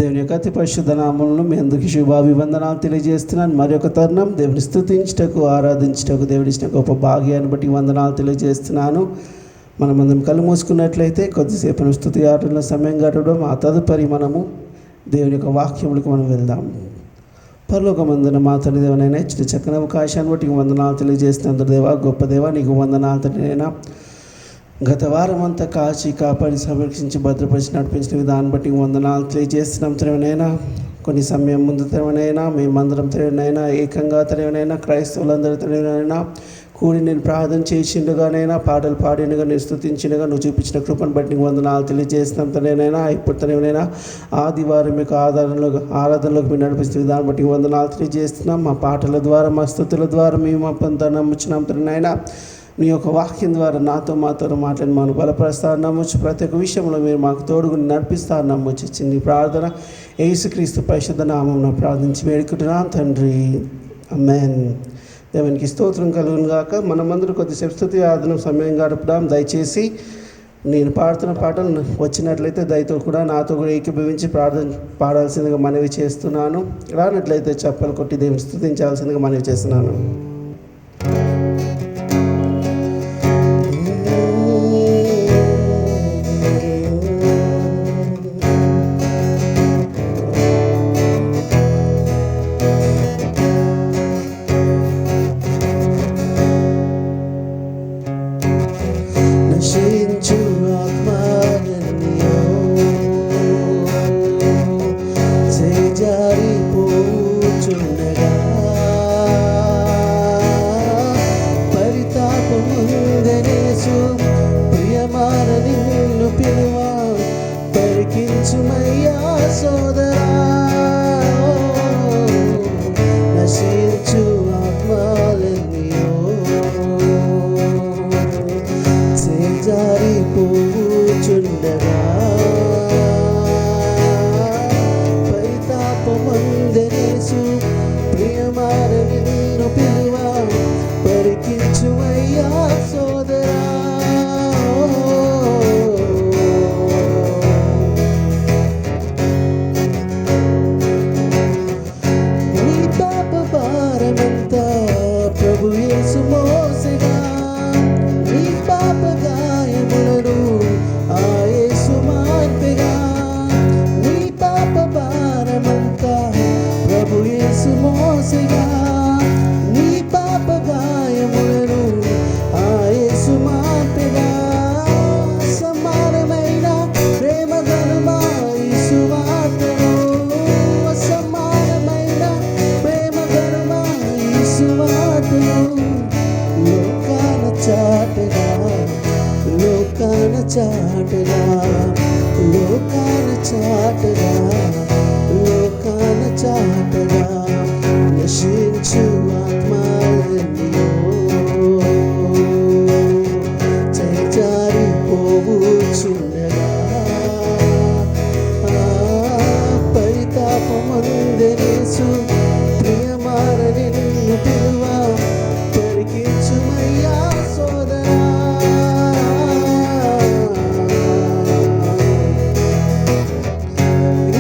దేవుని యొక్క అతి పరిశుద్ధ నామములను మీ అందరికీ శుభాభివందనాలు తెలియజేస్తున్నాను. మరొక తరుణం దేవుని స్తుతించుటకు, ఆరాధించుటకు దేవుడిచ్చిన గొప్ప భాగ్యాన్ని బట్టి వందనాలు తెలియజేస్తున్నాను. మనమందరం కళ్ళు మూసుకున్నట్లయితే కొద్దిసేపు స్తుతి ఆటల సమయం గడవడం, ఆ తదుపరి మనము దేవుని యొక్క వాక్యములకు మనం వెళ్దాం. పరలోకమందున మా తండ్రి దేవనైనా ఇచ్చిన చక్కని అవకాశాన్ని బట్టి వందనాలు తెలియజేస్తున్నందుకు దేవా, గొప్ప దేవా, నీకు వందనాలు తండ్రినైనా. గత వారం అంతా కాపాడి సంరక్షించి భద్రపరిచి నడిపించిన విధానం బట్టి వందనాలు తెలియజేస్తున్నాం. తెరవనైనా కొన్ని సమయం ముందు తెరవనైనా మేమందరం తెరవనైనా ఏకంగా తెరవనైనా క్రైస్తవులందరూ తెరవనైనా కూడి నేను ప్రార్థన చేసిండుగానైనా పాటలు పాడినగా నేను స్తుతించినగా నువ్వు చూపించిన కృపను బట్టి వందనాలు తెలియజేస్తున్నాం. తనైనా ఇప్పుడు తనైనా ఆదివారం యొక్క ఆరాధనలోకి మీరు నడిపిస్తున్న విధానం బట్టి వందనాలు తెలియజేస్తున్నాం. మా పాటల ద్వారా మా స్తుతుల ద్వారా మేము మా పొంత నమ్ముచున్నాం. తనైనా నీ యొక్క వాక్యం ద్వారా మాతో మాట్లాడి మనం బలపరుస్తారు నమ్మొచ్చు. ప్రతి ఒక్క విషయంలో మీరు మాకు తోడుగుని నడిపిస్తారు నమ్మొచ్చు. చిన్న ప్రార్థన యేసుక్రీస్తు పరిశుద్ధ నామమున ప్రార్థించి వేడుకుంటున్నాం తండ్రి, ఆమేన్. దేవునికి స్తోత్రం కలుగును గాక. మనమందరూ కొద్దిసేపు స్తుతి ఆరాధన సమయం గడుపుదాం. దయచేసి నేను పాడుతున్న పాటలు వచ్చినట్లయితే దయతో కూడా నాతో కూడా ఏకీభవించి ప్రార్థన పాడాల్సిందిగా మనవి చేస్తున్నాను. రానట్లయితే చప్పలు కొట్టి దేవుని స్తుతించాల్సిందిగా మనవి చేస్తున్నాను.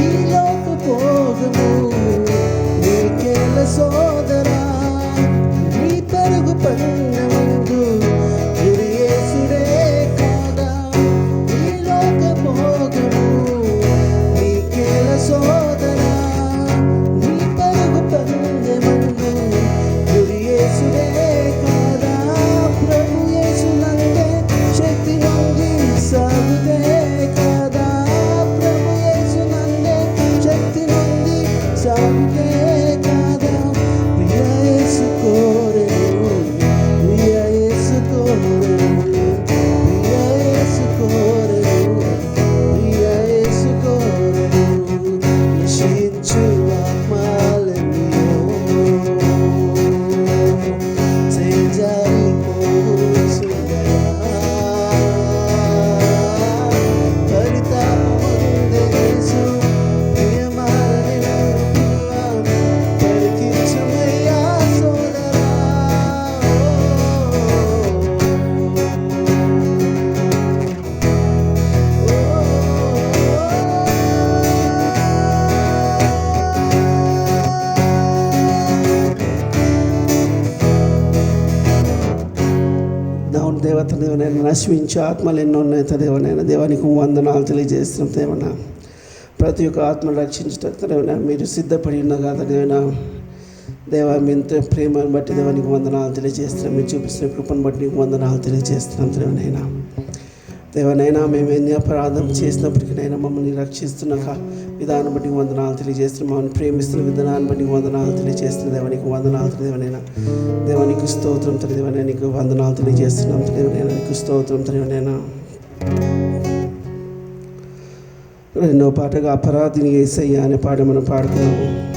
ఈ అవును దేవత దేవనైనా నశించే ఆత్మలు ఎన్నో ఉన్నాయి దేవనైనా. దేవానికి వందనాలు తెలియజేస్తున్నాం దేవన. ప్రతి ఒక్క ఆత్మను రక్షించటం దేవన మీరు సిద్ధపడి ఉన్న కదా దేవన. దేవా మీ ఇంత ప్రేమను బట్టి దేవానికి వందనాలు తెలియజేస్తున్నాం. మీరు చూపిస్తున్న కృపను బట్టి నీకు వందనాలు తెలియజేస్తున్నాం దేవనైనా. దేవనైనా మేము ఎన్ని అపరాధం చేసినప్పటికీ నైనా మమ్మల్ని రక్షిస్తున్న విధానం బట్టి వందనాలు తెలియజేస్తున్నాం. మమ్మల్ని ప్రేమిస్తున్న విధానాన్ని బట్టి వందనాలు తెలియజేస్తున్నాం. దేవానికి వందనాలు దేవనైనా. దేవానికి స్తోత్రం దేవనైనా. నీకు వందనాలు తెలియజేస్తున్నాం దేవనైనా. నీకు స్తోత్రం దేవనైనా. రెండో పాటగా అపరాధిని యేసయ్యా అనే పాట మనం పాడుతున్నాము.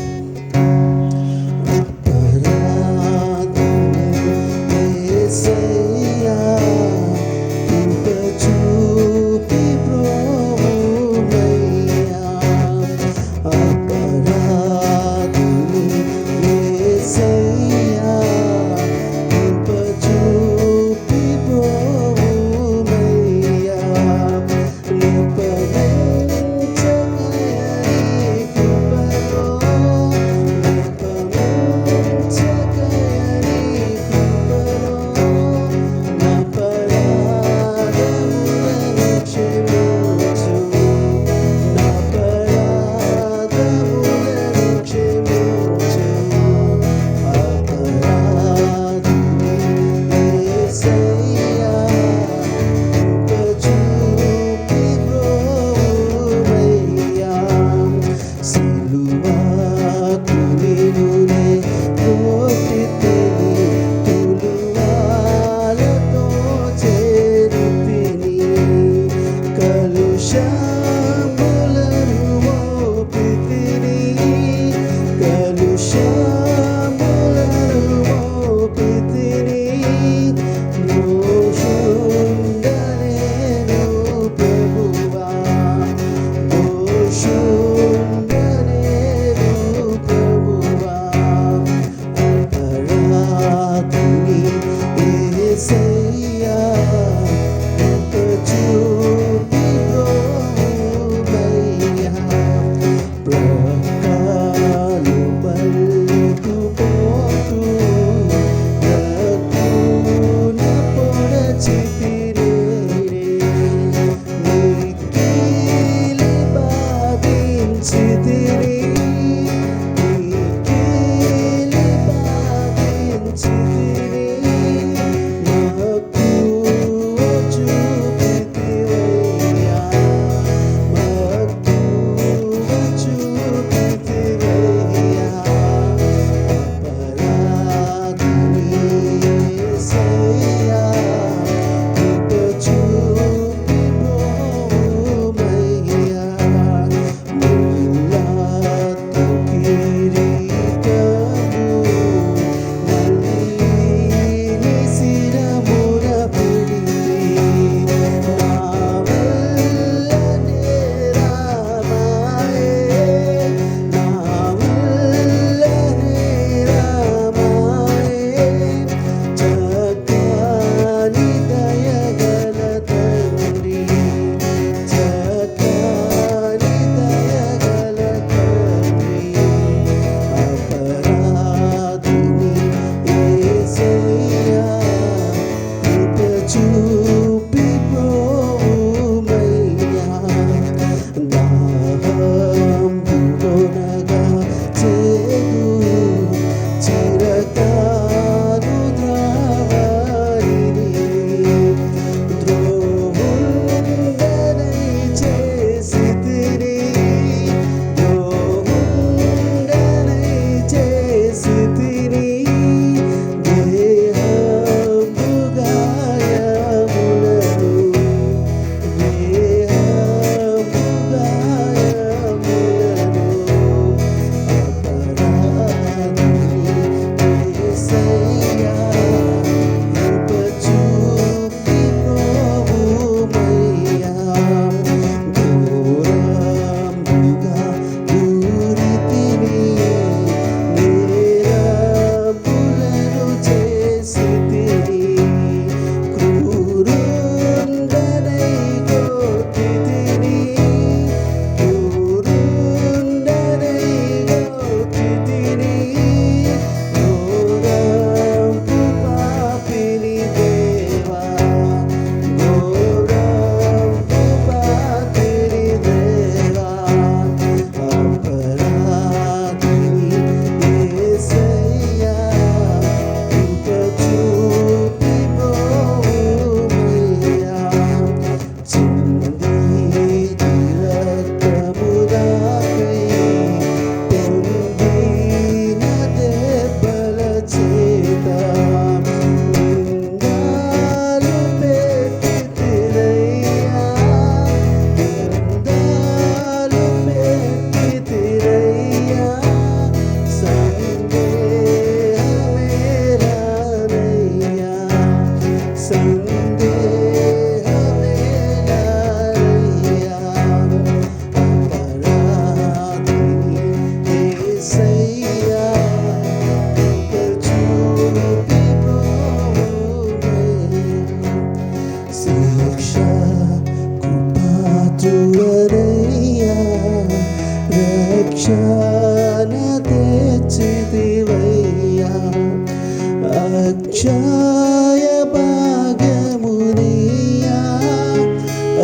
అక్షయ భాగ్యమునియా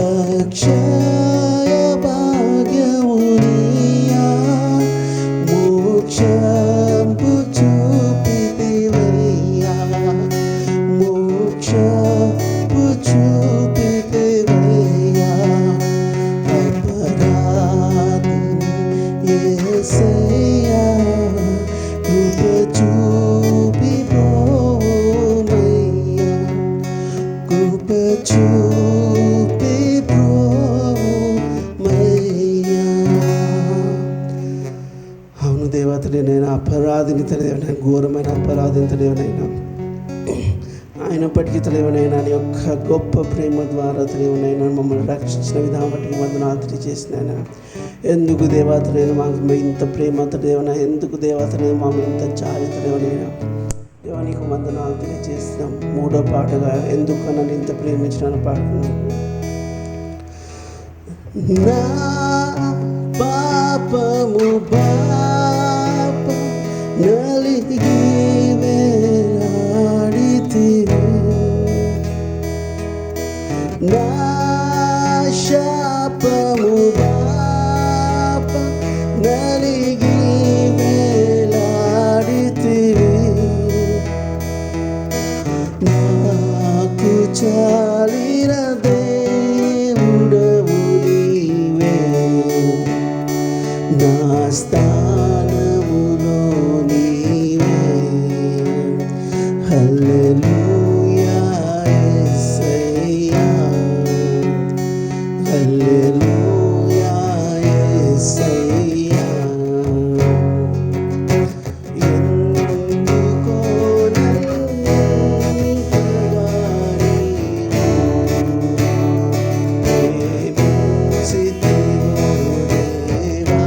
అక్షయ భాగ్యమునియా మోక్షంబు చూపితివయ్యా మోక్షంబు చూపితివయ్యా అపరాధిని యేసయ్యా కృప చూపి బ్రోమయ్యా కృప చూపి బ్రోమయ్యా. అవును దేవతలే, నేను అపరాధిని తెలియనైనా, ఘోరమైన అపరాధిని తెలియనైనా, అయినప్పటికీ తెలియనైనా నీ యొక్క గొప్ప ప్రేమ ద్వారా తెలియనైనా మమ్మల్ని రక్షించిన విధానం బట్టి వందనాలు తెలియజేసినైనా. ఎందుకు దేవతలైనా మాకు ఇంత ప్రేమ తెలియనా, ఎందుకు దేవతలైనా మాకు ఇంత జాలి తెలియనైనా దేవా నీకు వందనాలు తెలియజేస్తున్నాం. మూడో పాటగా ఎందుకు నన్ను ఇంత ప్రేమించిన పాడుతున్నాం. నా పాపము పాప నలిగి వేలాడితివి, నా శాపము పాప నలిగి వేలాడితివి, నాకు చాలిన దేవుడవు నీవే, నా స్థానములో నీవే. హల్లెలూయా యేసయ్యా, హల్లెలూయా యేసయ్యా. ఎందుకో నన్నింతగా నీవు ప్రేమించితివో దేవా,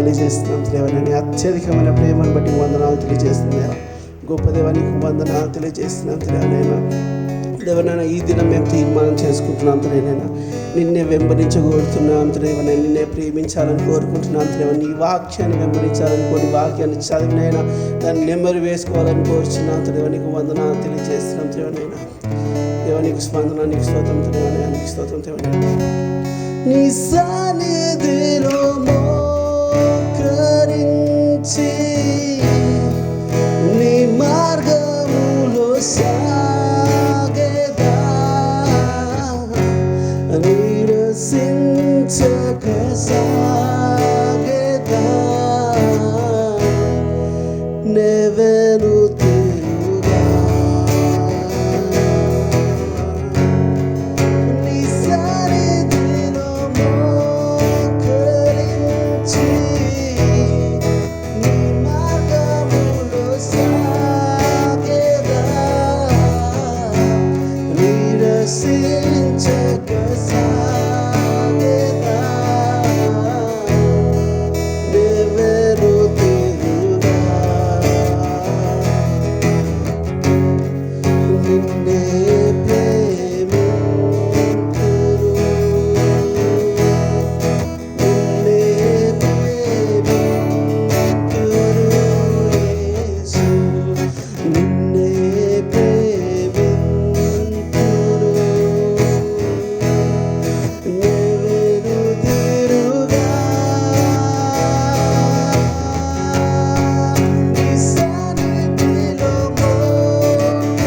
తెలియజేస్తున్నాం దేవనైనా. అత్యధికమైన ప్రేమను బట్టి వందనాలు తెలియజేస్తున్నాం. గొప్ప దేవానికి వందనాలు తెలియజేస్తున్నాం దేవనైనా. దేవనైనా ఈ దినం మేము తీర్మానం చేసుకుంటున్నాం దేవనైనా. నిన్నే వెంబడించగోరుతున్నాం దేవనైనా. నిన్నే ప్రేమించాలని కోరుకుంటున్నాం దేవనైనా. నీ వాక్యాన్ని వెంబడించాలని కోరి వాక్యాన్ని చదివినైనా దాన్ని నెమ్మది వేసుకోవాలని కోరుచున్నాం దేవనికి వందనాలు తెలియజేస్తున్నాం దేవనైనా. దేవానికి స్పందన, నీకు స్తోత్రం దేవనైనా. నీకు స్తోత్రం దేవనైనా. నీ సన్నిధిలో మోకరించి నీ మార్గములో సాగేదా, నిరసించక సాగేదా, నెవెను తిరుగా. నీ సన్నిధిలో మోకరించి నీ మార్గములో సాగేదా, నిరసించక సాగేదా, నెవెను తిరుగా. నిన్నే ప్రేమింతురు, నిన్నే ప్రేమింతురు యేసు, నిన్నే ప్రేమింతురు, నెవెను తిరుగా. నీ సన్నిధిలో మోకరించి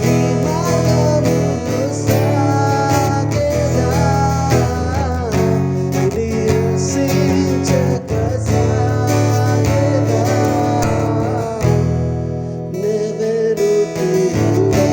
నీ మార్గములో సాగేదా, నిరసించక సాగేదా, నెవెను తిరుగా.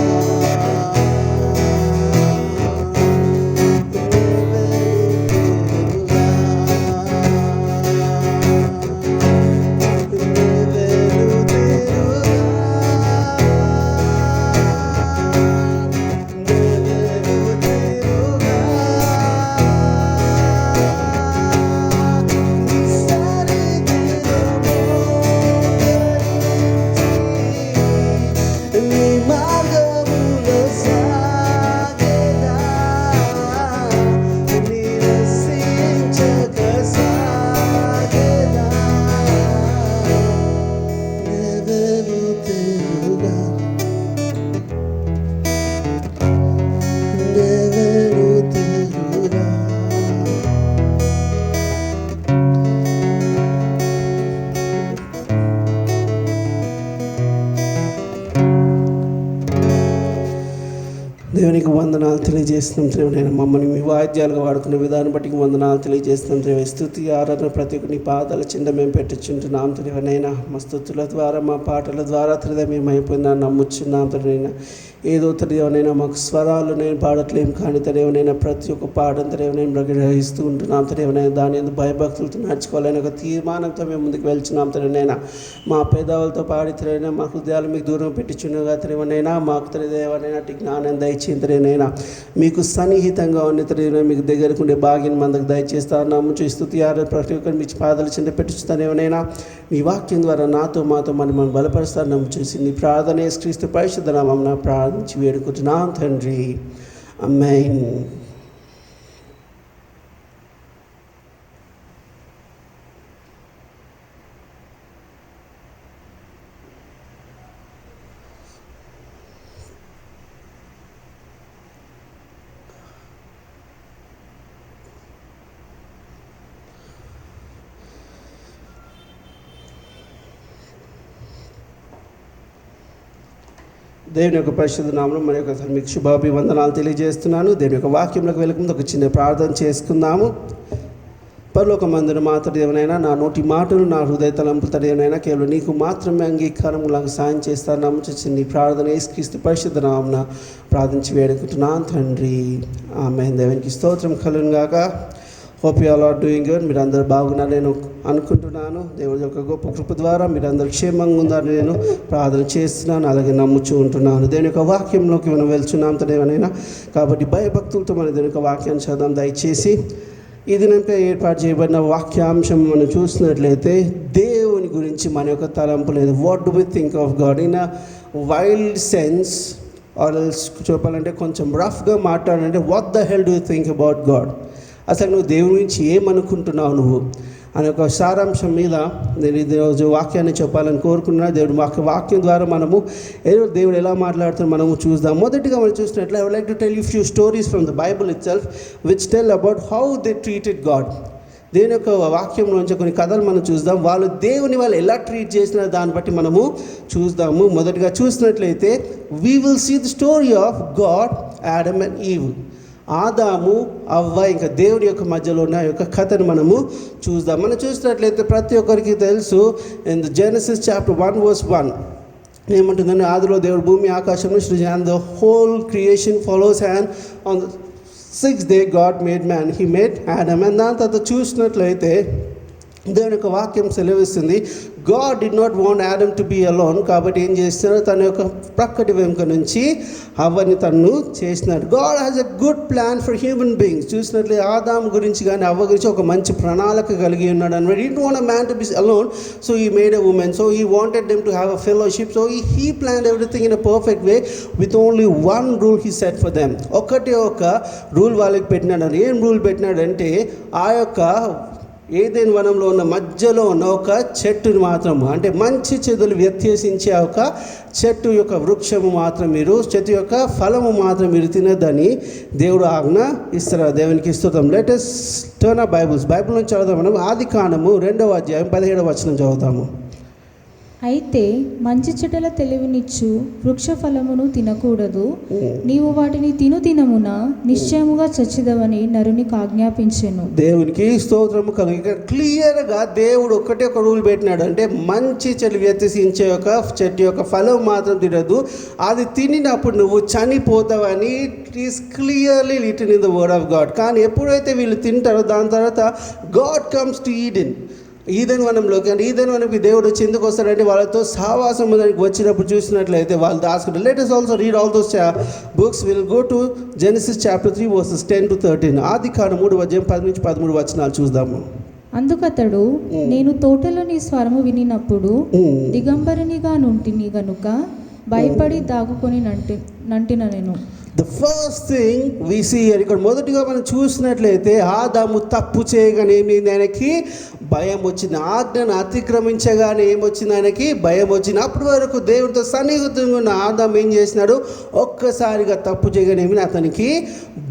నీ మార్గములో సాగేదా, నిరసించక సాగేదా, నెవెను తిరుగా, నెవెను తిరుగా. దేవునికి వందనాలు తెలియజేస్తున్నాం దేవనైనా. మమ్మల్ని మీ వాయిద్యాలుగా వాడుకునే విధానం బట్టి వందనాలు తెలియజేస్తున్నాం దేవ. స్తుతి ఆరాధన ప్రతి ఒక్క నీ పాదాల చింద మేము పెట్టుచుంటున్నాం దేవనైనా. మా స్తుతుల ద్వారా మా పాటల ద్వారా మేము అయిపోయిందా నమ్ముచున్నాం దేవనైనా. ఏదో దేవనైనా మాకు స్వరాలు నేను పాడట్లేం కానీ దేవనైనా ప్రతి ఒక్క పాటంతో దేవనైనా గ్రహిస్తూ ఉంటున్నాం దేవనైనా. దాని ఎందుకు భయభక్తులతో నడుచుకోవాలని ఒక తీర్మానంతో మేము ముందుకు వెళ్తున్నాం దేవనైనా. మా పేదవాళ్ళతో పాడి దేవనైనా మా హృదయాలు మీకు దూరం పెట్టించుండగా దేవనైనా. మాకు దేవనైనా అటు జ్ఞానం దయచేంతరేనైనా. మీకు సన్నిహితంగా ఉన్న దేవనైనా మీకు దగ్గరకు ఉండే భాగ్యం మందకు దయచేస్తాను. నమ్ముచు స్తుతి ఆరాధన ప్రతి ఒక్కరు మీ పాదాలు చింద పెట్టుతానేవనైనా. మీ వాక్యం ద్వారా నాతో మాతో మనం బలపరుస్తాను నమ్ముచేసి నీ ప్రార్థన యేసుక్రీస్తు పరిశుద్ధ నామమున ప్రార్థించి వేడుకుంటున్నాం తండ్రి. ఆమేన్. దేవుని యొక్క పరిశుద్ధ నామములో మరి ఒకసారి మీకు శుభాభివందనాలు తెలియజేస్తున్నాను. దేవుని యొక్క వాక్యంలోకి వెళ్ళకముందు ఒక చిన్న ప్రార్థన చేసుకుందాము. పరలోకమందున మాత్రం దేవనైనా నా నోటి మాటలు నా హృదయ తలంపుల దేవనైనా కేవలం నీకు మాత్రమే అంగీకారములకు సాయం చేస్తాను నమ్ముచి నీ ప్రార్థన యేసుక్రీస్తు పరిశుద్ధ నామమున ప్రార్థించి వేడుకుంటున్నాను తండ్రి. ఆమేన్. దేవునికి స్తోత్రం కలుగును గాక. Hope you all are doing good. మీరు అందరూ బాగున్నారు నేను అనుకుంటున్నాను. దేవుడి యొక్క గొప్ప కృప ద్వారా మీరు అందరూ క్షేమంగా ఉన్నారని నేను ప్రార్థన చేస్తున్నాను, అలాగే నమ్ముచూ ఉంటున్నాను. దేవుని యొక్క వాక్యంలోకి మనం వెళ్తున్నాం దేవనైనా. కాబట్టి భయభక్తులతో మన దేవుని యొక్క వాక్యాన్ని చదవం. దయచేసి ఈ దినంపై ఏర్పాటు చేయబడిన వాక్యాంశం మనం చూసినట్లయితే దేవుని గురించి మన యొక్క తలంపు లేదు. What do we think of God in a wild sense, or else చెప్పాలంటే కొంచెం రఫ్గా మాట్లాడాలంటే what the hell do you think about God. అసలు నువ్వు దేవుని గురించి ఏమనుకుంటున్నావు నువ్వు అనే ఒక సారాంశం మీద నేను ఈరోజు వాక్యాన్ని చెప్పాలని కోరుకున్నాను. దేవుడు వాక్యం ద్వారా మనము దేవుడు ఎలా మాట్లాడుతున్నా మనము చూద్దాం. మొదటిగా మనం చూసినట్లయితే I would like to tell you few stories from the Bible itself which tell about how they treated God. దేవుని యొక్క వాక్యంలోంచి కొన్ని కథలు మనం చూద్దాం. వాళ్ళు ఎలా ట్రీట్ చేసిన దాన్ని బట్టి మనము చూద్దాము. మొదటిగా చూసినట్లయితే we will see the story of God, Adam and Eve. ఆదాము అవ్వ ఇంకా దేవుడి యొక్క మధ్యలో ఉన్న యొక్క కథను మనము చూద్దాం. మనం చూసినట్లయితే ప్రతి ఒక్కరికి తెలుసు, ఇన్ ద జెనసిస్ చాప్టర్ 1:1 ఏమంటుందంటే, ఆదిలో దేవుడు భూమి ఆకాశంలో సృజించాడు. And the whole creation follows and on the 6th day God made man, he made Adam. And దాని తర్వాత చూసినట్లయితే దేవుని యొక్క వాక్యం సెలవిస్తుంది, God did not want Adam to be alone. కాబట్టి ఏం చేస్తున్నాడు, తన యొక్క ప్రక్కటి వెనుక నుంచి అవ్వని తను చేసినాడు. God has a good plan for human beings. చూసినట్లయితే ఆదాం గురించి కానీ అవ్వ గురించి ఒక మంచి ప్రణాళిక కలిగి ఉన్నాడు అనమాట. He don't want a man to be alone, so he made a woman. So he wanted them to have a fellowship. So he planned everything in a perfect way with only one rule he set for them. ఒక rule వాళ్ళకి పెట్టినాడు. ఏం rule పెట్టినాడంటే, ఆ యొక్క ఏదైనా వనంలో ఉన్న మధ్యలో ఉన్న ఒక చెట్టుని మాత్రం, అంటే మంచి చెడులు వ్యత్యాసించే ఒక చెట్టు యొక్క వృక్షము మాత్రం చెట్టు యొక్క ఫలము మాత్రం మీరు తినద్దని దేవుడు ఆజ్ఞ ఇస్తారు. దేవునికి స్తుతం. Let us turn our Bibles. Bible నుంచి చదువుదాం. మనం ఆదికాండము 2వ అధ్యాయం 17వ వచనం చదువుతాము. అయితే మంచి చెడ్డల తెలివినిచ్చు వృక్ష ఫలమును తినకూడదు, నీవు వాటిని తినుదినమున నిశ్చయముగా చచ్చిదవని నరునికి ఆజ్ఞాపించెను. దేవునికి స్తోత్రము కలిగి క్లియర్గా దేవుడు ఒక రూల్ పెట్టినాడు. అంటే మంచి చెడు వ్యత్యసించే ఒక చెట్టు యొక్క ఫలం మాత్రం తినదు, అది తినినప్పుడు నువ్వు చనిపోతావని it is clearly written in the word of God. కానీ ఎప్పుడైతే వీళ్ళు తింటారో దాని తర్వాత గాడ్ కమ్స్ టు ఈదెన్ వనంలోకి. అంటే ఈదెన్ వనంకి దేవుడు వచ్చి ఎందుకు వస్తాడంటే, వాళ్ళతో సహవాసం దానికి వచ్చినప్పుడు చూసినట్లయితే వాళ్ళు దాచుకుంటారు. Let us also read all those books. We'll go to Genesis chapter 3 verses 10-13. ఆదికాండం 3వ అధ్యాయం 10-13 వచనాలు చూద్దాము. అందుకతడు, నేను తోటలో నీ స్వరము వినినప్పుడు దిగంబరినిగా నుంటిని గనుక భయపడి దాగుకొని నంటిన నేను. The first thing we see ఇక్కడ మొదటిగా మనం చూసినట్లయితే ఆదాము తప్పు చేయగానే ఏమైంది, ఆయనకి భయం వచ్చింది. ఆజ్ఞను అతిక్రమించగానే ఏమొచ్చింది, ఆయనకి భయం వచ్చింది. అప్పటి వరకు దేవుడితో సన్నిహితంగా ఉన్న ఆదాము ఏం చేసినాడు, ఒక్కసారిగా తప్పు చేయగానే ఏమైంది, అతనికి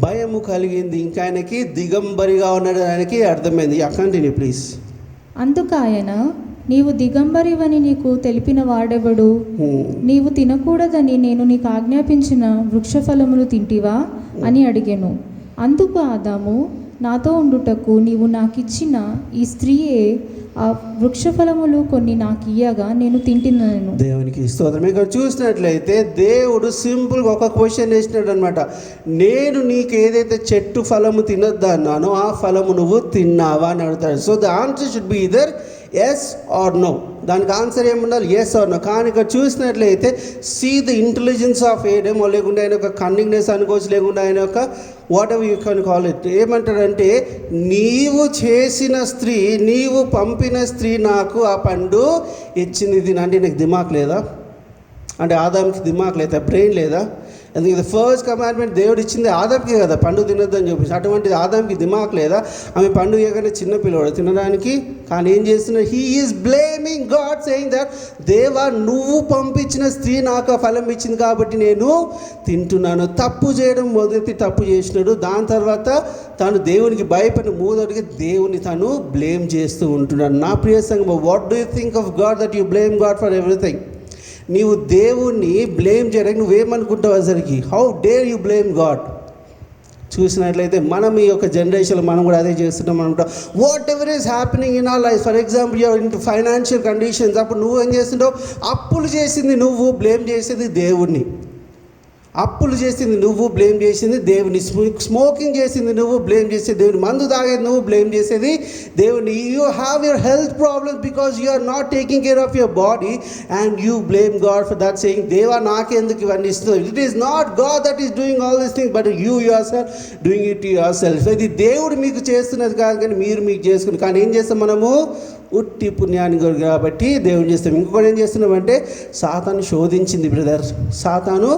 భయము కలిగింది. ఇంకా ఆయనకి దిగంబరిగా ఉన్నాడు ఆయనకి అర్థమైంది. Continue please. అందుకు ఆయన, నీవు దిగంబరివని నీకు తెలిపిన వాడెవడు? నీవు తినకూడదని నేను నీకు ఆజ్ఞాపించిన వృక్షఫలములు తింటివా అని అడిగాను. అందుకు ఆదాము, నాతో ఉండుటకు నీవు నాకిచ్చిన ఈ స్త్రీయే ఆ వృక్షఫలములు కొన్ని నాకు ఇయ్యగా నేను తింటున్నాను. దేవునికి స్తోత్రం. ఇక్కడ చూసినట్లయితే దేవుడు సింపుల్గా ఒక క్వశ్చన్ వేసినాడు అనమాట. నేను నీకు ఏదైతే చెట్టు ఫలము తినొద్దా అన్నానో ఆ ఫలము నువ్వు తిన్నావా అని అడుగుతాడు. So the answer should be either yes or no. దానికి ఆన్సర్ ఏముండాలి, ఎస్ ఆర్ నో. కానీ ఇక్కడ చూసినట్లయితే see the intelligence of Adam, లేకుండా ఆయన యొక్క కన్నింగ్నెస్ అనుకోవచ్చు, లేకుండా ఆయన యొక్క whatever you can call it. ఏమంటాడంటే, నీవు చేసిన స్త్రీ, నీవు పంపిన స్త్రీ నాకు ఆ పండు ఇచ్చింది. ఇది అంటే నీకు దిమాక్ లేదా? అంటే ఆదాంకి దిమాక్ లేదా, బ్రెయిన్ లేదా? ఎందుకంటే ఫస్ట్ కమాండ్మెంట్ దేవుడు ఇచ్చింది ఆదాంకి కదా, పండు తినొద్దని చెప్పేసి. అటువంటి ఆదాంకి దిమాక్ లేదా? ఆమె పండు ఇవ్వగానే చిన్న పిల్లవాడు తినడానికి. కానీ ఏం చేస్తున్నాడు, he is blaming God, saying that దేవా నువ్వు పంపించిన స్త్రీ నాకు ఆ ఫలం ఇచ్చింది కాబట్టి నేను తింటున్నాను. తప్పు చేయడం మొదటి తప్పు చేసినాడు. దాని తర్వాత తాను దేవునికి భయపడిన మూడోడికి దేవుని తను బ్లేమ్ చేస్తూ ఉంటున్నాడు. నా ప్రియ సంగమం, what do you think of God that you blame God for everything? నీవు దేవుణ్ణి బ్లేమ్ చేయడానికి నువ్వేమనుకుంటావు అసలుకి? How dare you blame God? చూసినట్లయితే మనం ఈ యొక్క జనరేషన్లో మనం కూడా అదే చేస్తున్నాం అనుకుంటాం. What ever is happening in our life, for example your in financial conditions, అప్పుడు నువ్వు ఏం చేస్తుంటావు, అప్పులు చేసింది నువ్వు, బ్లేమ్ చేసేది దేవుణ్ణి. అప్పులు చేసింది నువ్వు, బ్లేమ్ చేసింది దేవుని. స్మోకింగ్ చేసింది నువ్వు, బ్లేమ్ చేసేది దేవుని. మందు తాగేది నువ్వు, బ్లేమ్ చేసేది దేవుని. You have your health problems because you are not taking care of your body and you blame God for that, saying దేవా నాకెందుకు ఇవన్నీ ఇస్తున్నావు. It is not God that is doing all these things but you yourself doing it yourself. ఇది దేవుడు మీకు చేస్తున్నది కాదు, కానీ మీరు మీకు చేసుకుని. కానీ ఏం చేస్తాం మనము? ఉట్టి పుణ్యాన్ని కాబట్టి దేవుని చేస్తాం. ఇంకొకటి ఏం చేస్తున్నామంటే సాతాను శోధించింది బ్రదర్, సాతాను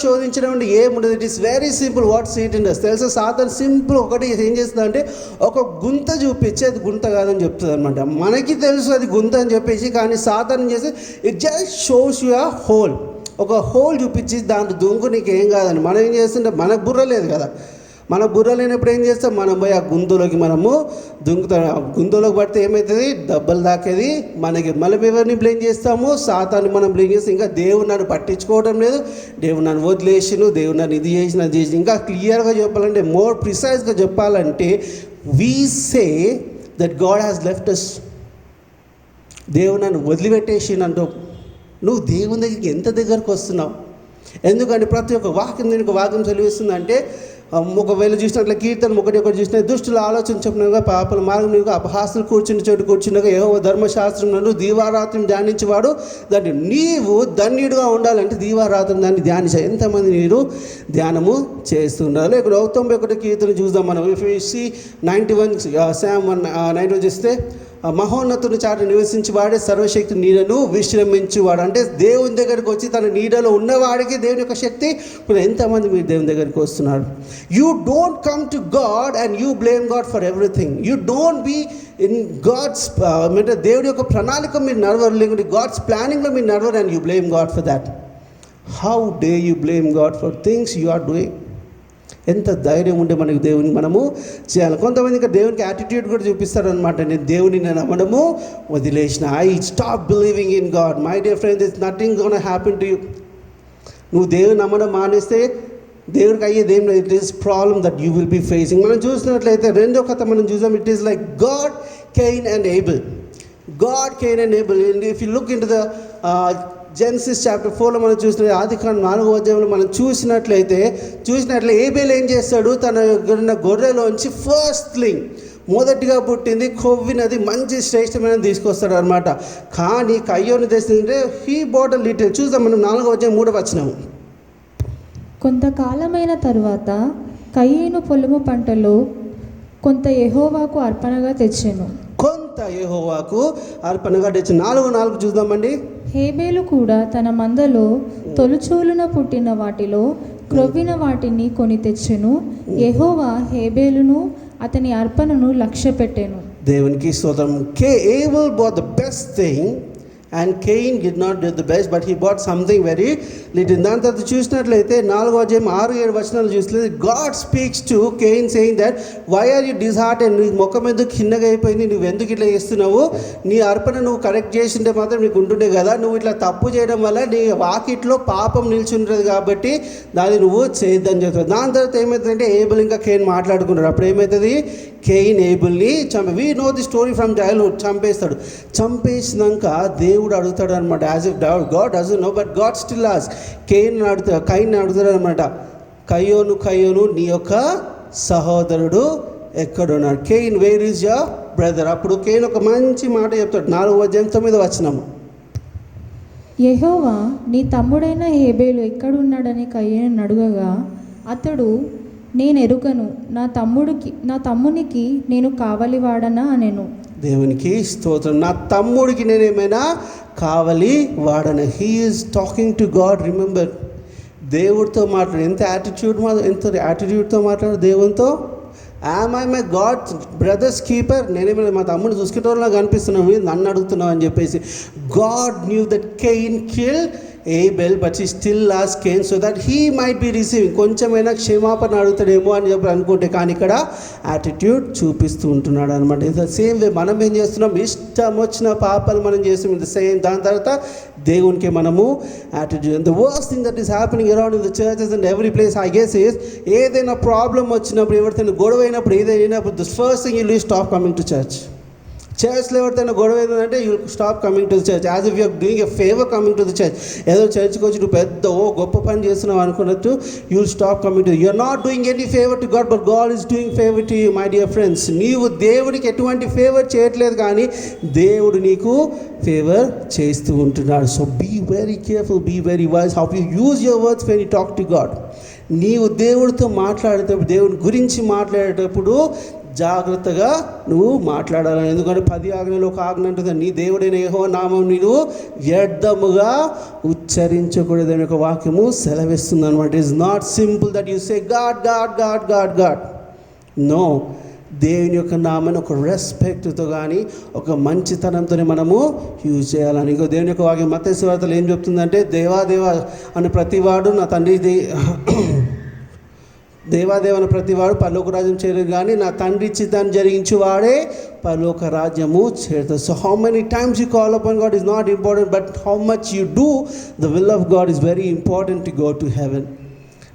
శోధించడం అంటే ఏముండదు. It is very simple what Satan does తెలుసా. సాతాను సింపుల్ ఒకటి ఏం చేస్తుంది అంటే ఒక గుంత చూపించి అది గుంత కాదని చెప్తుంది అనమాట. మనకి తెలుసు అది గుంత అని చెప్పేసి, కానీ సాతాను చేసి it just shows you a whole. ఒక హోల్ చూపించి దాంట్లో దుంకు నీకు ఏం కాదని. మనం ఏం చేస్తుంటే మనకు బుర్ర లేదు కదా, మన బుర్ర లేనప్పుడు ఏం చేస్తాం, మనం పోయి ఆ గుంతలోకి మనము దుంకుతాం. ఆ గుంతలోకి పడితే ఏమవుతుంది, దెబ్బలు దాకేది మనకి. మళ్ళీ ఎవరిని బ్లేమ్ చేస్తాము, సాతాన్ని మనం బ్లేమ్ చేస్తాం. ఇంకా దేవుడు నన్ను పట్టించుకోవడం లేదు, దేవుడు నన్ను వదిలేసిను, దేవుడు నన్ను ఇది చేసిన అది చేసి. ఇంకా క్లియర్గా చెప్పాలంటే, మోర్ ప్రిసైజ్గా చెప్పాలంటే, we say that God has left us. దేవుడు నన్ను వదిలిపెట్టేసిండు. నువ్వు దేవుని దగ్గరికి ఎంత దగ్గరకు వస్తున్నావు? ఎందుకంటే ప్రతి ఒక్క వాక్యం దీనికి వాక్యం సెలవిస్తుందంటే, ఒకవేళ చూసినట్ల కీర్తన ఒకటి చూసిన దుష్టుల ఆలోచన చెప్పినగా పాపల మార్గం అపహాసులు కూర్చుని చోటు కూర్చున్నగా యెహోవా ధర్మశాస్త్రం నన్ను దీవారాత్రం ధ్యానించేవాడు. దాన్ని నీవు ధన్యుడిగా ఉండాలంటే దీవారాత్రం దాన్ని ధ్యానించాలి. ఎంతమంది మీరు ధ్యానము చేస్తున్నారు? ఇక్కడ 91 కీర్తన చూద్దాం మనం. ఇఫ్ యూ సీ 91 Psalm 191 చూస్తే, మహోన్నతుని చాటు నివసించి వాడే సర్వశక్తి నీడను విశ్రమించువాడు. అంటే దేవుని దగ్గరికి వచ్చి తన నీడలో ఉన్నవాడికి దేవుని యొక్క శక్తి. ఇప్పుడు ఎంతమంది మీరు దేవుని దగ్గరికి వస్తున్నారు? You don't come to God and you blame God for everything. You don't be in God's అంటే దేవుడి యొక్క ప్రణాళిక మీరు నడవరు, లేకుంటే గాడ్స్ ప్లానింగ్లో మీరు నడవరు and you blame God for that. How dare you blame God for things you are doing? ఎంత ధైర్యం ఉంటే మనకి దేవుని మనము చేయాలి. కొంతమంది ఇంకా దేవునికి యాటిట్యూడ్ కూడా చూపిస్తారనమాట. నేను దేవుని నమ్మడము వదిలేసిన, I stop believing in God. My dear friends, it's nothing gonna happen to you. నువ్వు దేవుని నమ్మడం మానేస్తే దేవుడికి అయ్యేది ఏం లేదు. It is problem that you will be facing. మనం చూసినట్లయితే రెండో కథ మనం చూసాం. It is like God, Cain and Abel. God, Cain and Abel. And if you look into the Genesis chapter 4లో మనం చూసిన ఆదికాండం 4వ అధ్యాయంలో మనం చూసినట్లయితే ఏబేల్ ఏం చేస్తాడు, తన దగ్గర గొర్రెలోంచి ఫస్ట్లింగ్ మొదటిగా పుట్టింది కొవ్వినది మంచి శ్రేష్టమైనది తీసుకొస్తాడు అనమాట. కానీ కయ్యోని తెస్తుంటే హీ బాట్ అ లిటిల్. చూద్దాం మనం 4వ అధ్యాయం 3వ వచనం. కొంతకాలమైన తరువాత కయీను పొలము పంటలో కొంత యెహోవాకు అర్పణగా తెచ్చెను. కొంత యెహోవాకు అర్పణగా తెచ్చి 4:4 చూద్దామండి. హేబేలు కూడా తన మందలో తొలుచూలున పుట్టిన వాటిలో క్రొవ్విన వాటిని కొని తెచ్చెను. యెహోవా హేబేలును అతని అర్పణను లక్ష్యపెట్టెను. దేవునికి స్తోత్రం. Abel bought the best thing and Cain did not do the best, but he bought something very little. దాని తర్వాత చూసినట్లయితే 4వ అధ్యాయం 6-7 వచనాలు చూసినట్లయితే God speaks to Cain saying that why are you disheartened? నీ ముఖం ఎందుకు ఖిన్నగా అయిపోయింది, నువ్వు ఎందుకు ఇట్లా చేస్తున్నావు? నీ అర్పణ నువ్వు కరెక్ట్ చేసింటే మాత్రం నీకు ఉంటుండే కదా. నువ్వు ఇట్లా తప్పు చేయడం వల్ల నీ వాకిట్లో పాపం నిల్చుంటుంది కాబట్టి దాన్ని నువ్వు చేయొద్దని చెప్తావు. దాని తర్వాత ఏమవుతుందంటే ఏబుల్ ఇంకా కేయిన్ మాట్లాడుకుంటారు. అప్పుడు ఏమవుతుంది, కేయిన్ ఏబుల్ని we know the story from childhood. చంపేస్తాడు. చంపేసినాక దేవుడు అడుగుతాడు అనమాట. As if God doesn't know but God still asks. Cain అడుగుతాడు అనమాట, కయ్యోను నీ యొక్క సహోదరుడు ఎక్కడున్నాడు? Cain, where is your brother? అప్పుడు కేయిన్ ఒక మంచి మాట చెప్తాడు. 4వ అధ్యాయం 9వ వచనం. యెహోవా నీ తమ్ముడైన హేబేలు ఎక్కడున్నాడని కయీను అడుగగా అతడు, నేను ఎరుగను, నా తమ్మునికి నేను కావలివాడనా అనెను. దేవునికి స్తోత్రం. నా తమ్ముడికి నేనేమైనా కావలి వాడను. He is talking to God. Remember, దేవుడితో మాట్లాడు. ఎంత యాటిట్యూడ్తో మాట్లాడు దేవునితో. Am I my God brothers keeper? నేనేమైనా మా తమ్ముడిని చూసుకునేటోళ్ళగా కనిపిస్తున్నాను, నన్ను అడుగుతున్నావు అని చెప్పేసి. God knew that Cain killed Abel, but he still asked Cain so that he might be receiving. కొంచెమైనా క్షమాపణ అడుగుతాడేమో అని చెప్పి అనుకుంటే, కానీ ఇక్కడ యాటిట్యూడ్ చూపిస్తూ ఉంటున్నాడు అనమాట. ఇన్ ద సేమ్ వే మనం ఏం చేస్తున్నాం, ఇష్టం వచ్చిన పాపాలు మనం చేస్తాం. ఇన్ ద సేమ్ దాని తర్వాత దేవునికి మనము attitude. The worst thing that is happening around in the churches and every place I guess is, ఏదైనా ప్రాబ్లం వచ్చినప్పుడు, ఎవరితో గొడవ అయినప్పుడు, ఏదైనా the first thing you stop coming to church. చర్చ్లో ఎవరితోనే గొడవ ఏంటంటే you stop coming to the church as if you're doing a favour coming to the church. ఏదో చర్చ్కి వచ్చి నువ్వు పెద్ద గొప్ప పని చేస్తున్నావు అనుకున్నట్టు you stop coming to. You're not doing any favour to God but God is doing favour to you my dear friends. నీవు దేవుడికి ఎటువంటి ఫేవర్ చేయట్లేదు కానీ దేవుడు నీకు ఫేవర్ చేస్తూ ఉంటున్నాడు. So be very careful, be very wise how you use your words when you talk to God. నీవు దేవుడితో మాట్లాడేటప్పుడు, దేవుడి గురించి మాట్లాడేటప్పుడు జాగ్రత్తగా నువ్వు మాట్లాడాలని. ఎందుకంటే 10 ఆజ్ఞలో ఒక ఆజ్ఞ ఉంటుంది, నీ దేవుడైన యెహోవా నామం నీవు వ్యర్థముగా ఉచ్చరించకూడదని ఒక వాక్యము సెలవిస్తుంది అనమాట. It is not simple that you say God God God God God. No, దేవుని యొక్క నామాన్ని ఒక రెస్పెక్ట్తో కానీ ఒక మంచితనంతో మనము యూజ్ చేయాలని. ఇంకో దేవుని యొక్క వాక్యం మత్తయి సువార్తలో ఏం చెప్తుందంటే, దేవా అని ప్రతివాడు నా తండ్రి దేవాదేవన ప్రతివాడు పరలోక రాజ్యం చేరదు కానీ నా తండ్రి చిత్తాన్ని జరిగించి వాడే పరలోక రాజ్యము చేరుతాడు. So how many times you call upon God is not important, but how much you do the will of God is very important to go to heaven.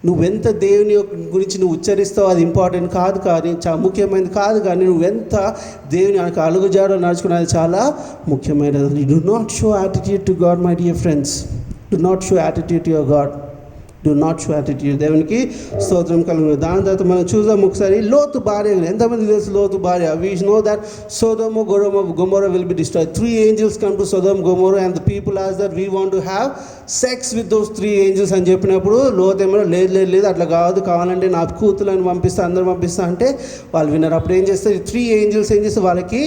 నువ్వెంత దేవుని గురించి నువ్వు ఉచ్చరిస్తావు అది ఇంపార్టెంట్ కాదు, కానీ చాలా ముఖ్యమైనది కాదు, కానీ నువ్వెంత దేవుని అలుగుజాడో నడుచుకున్నది చాలా ముఖ్యమైనది. Do not show attitude to God my dear friends. Do not show attitude to your God. Do not show attitude. దేవునికి స్తోత్రం కలుగును. దాని తర్వాత మనం చూద్దాం ఒకసారి లోతు భార్య. ఎంతమంది తెలుసు లోతు భార్య? We know that Sodom Gomorrah will be destroyed. 3 angels come to Sodom Gomorrah and the people ask that we want to have sex with those 3 angels అని చెప్పినప్పుడు లోతు ఏమో లేదు అట్లా కావాలంటే నా కూతులను పంపిస్తా, అందరూ పంపిస్తా అంటే వాళ్ళు విన్నారు. అప్పుడు ఏం చేస్తారు, 3 angels ఏం చేస్తారు, వాళ్ళకి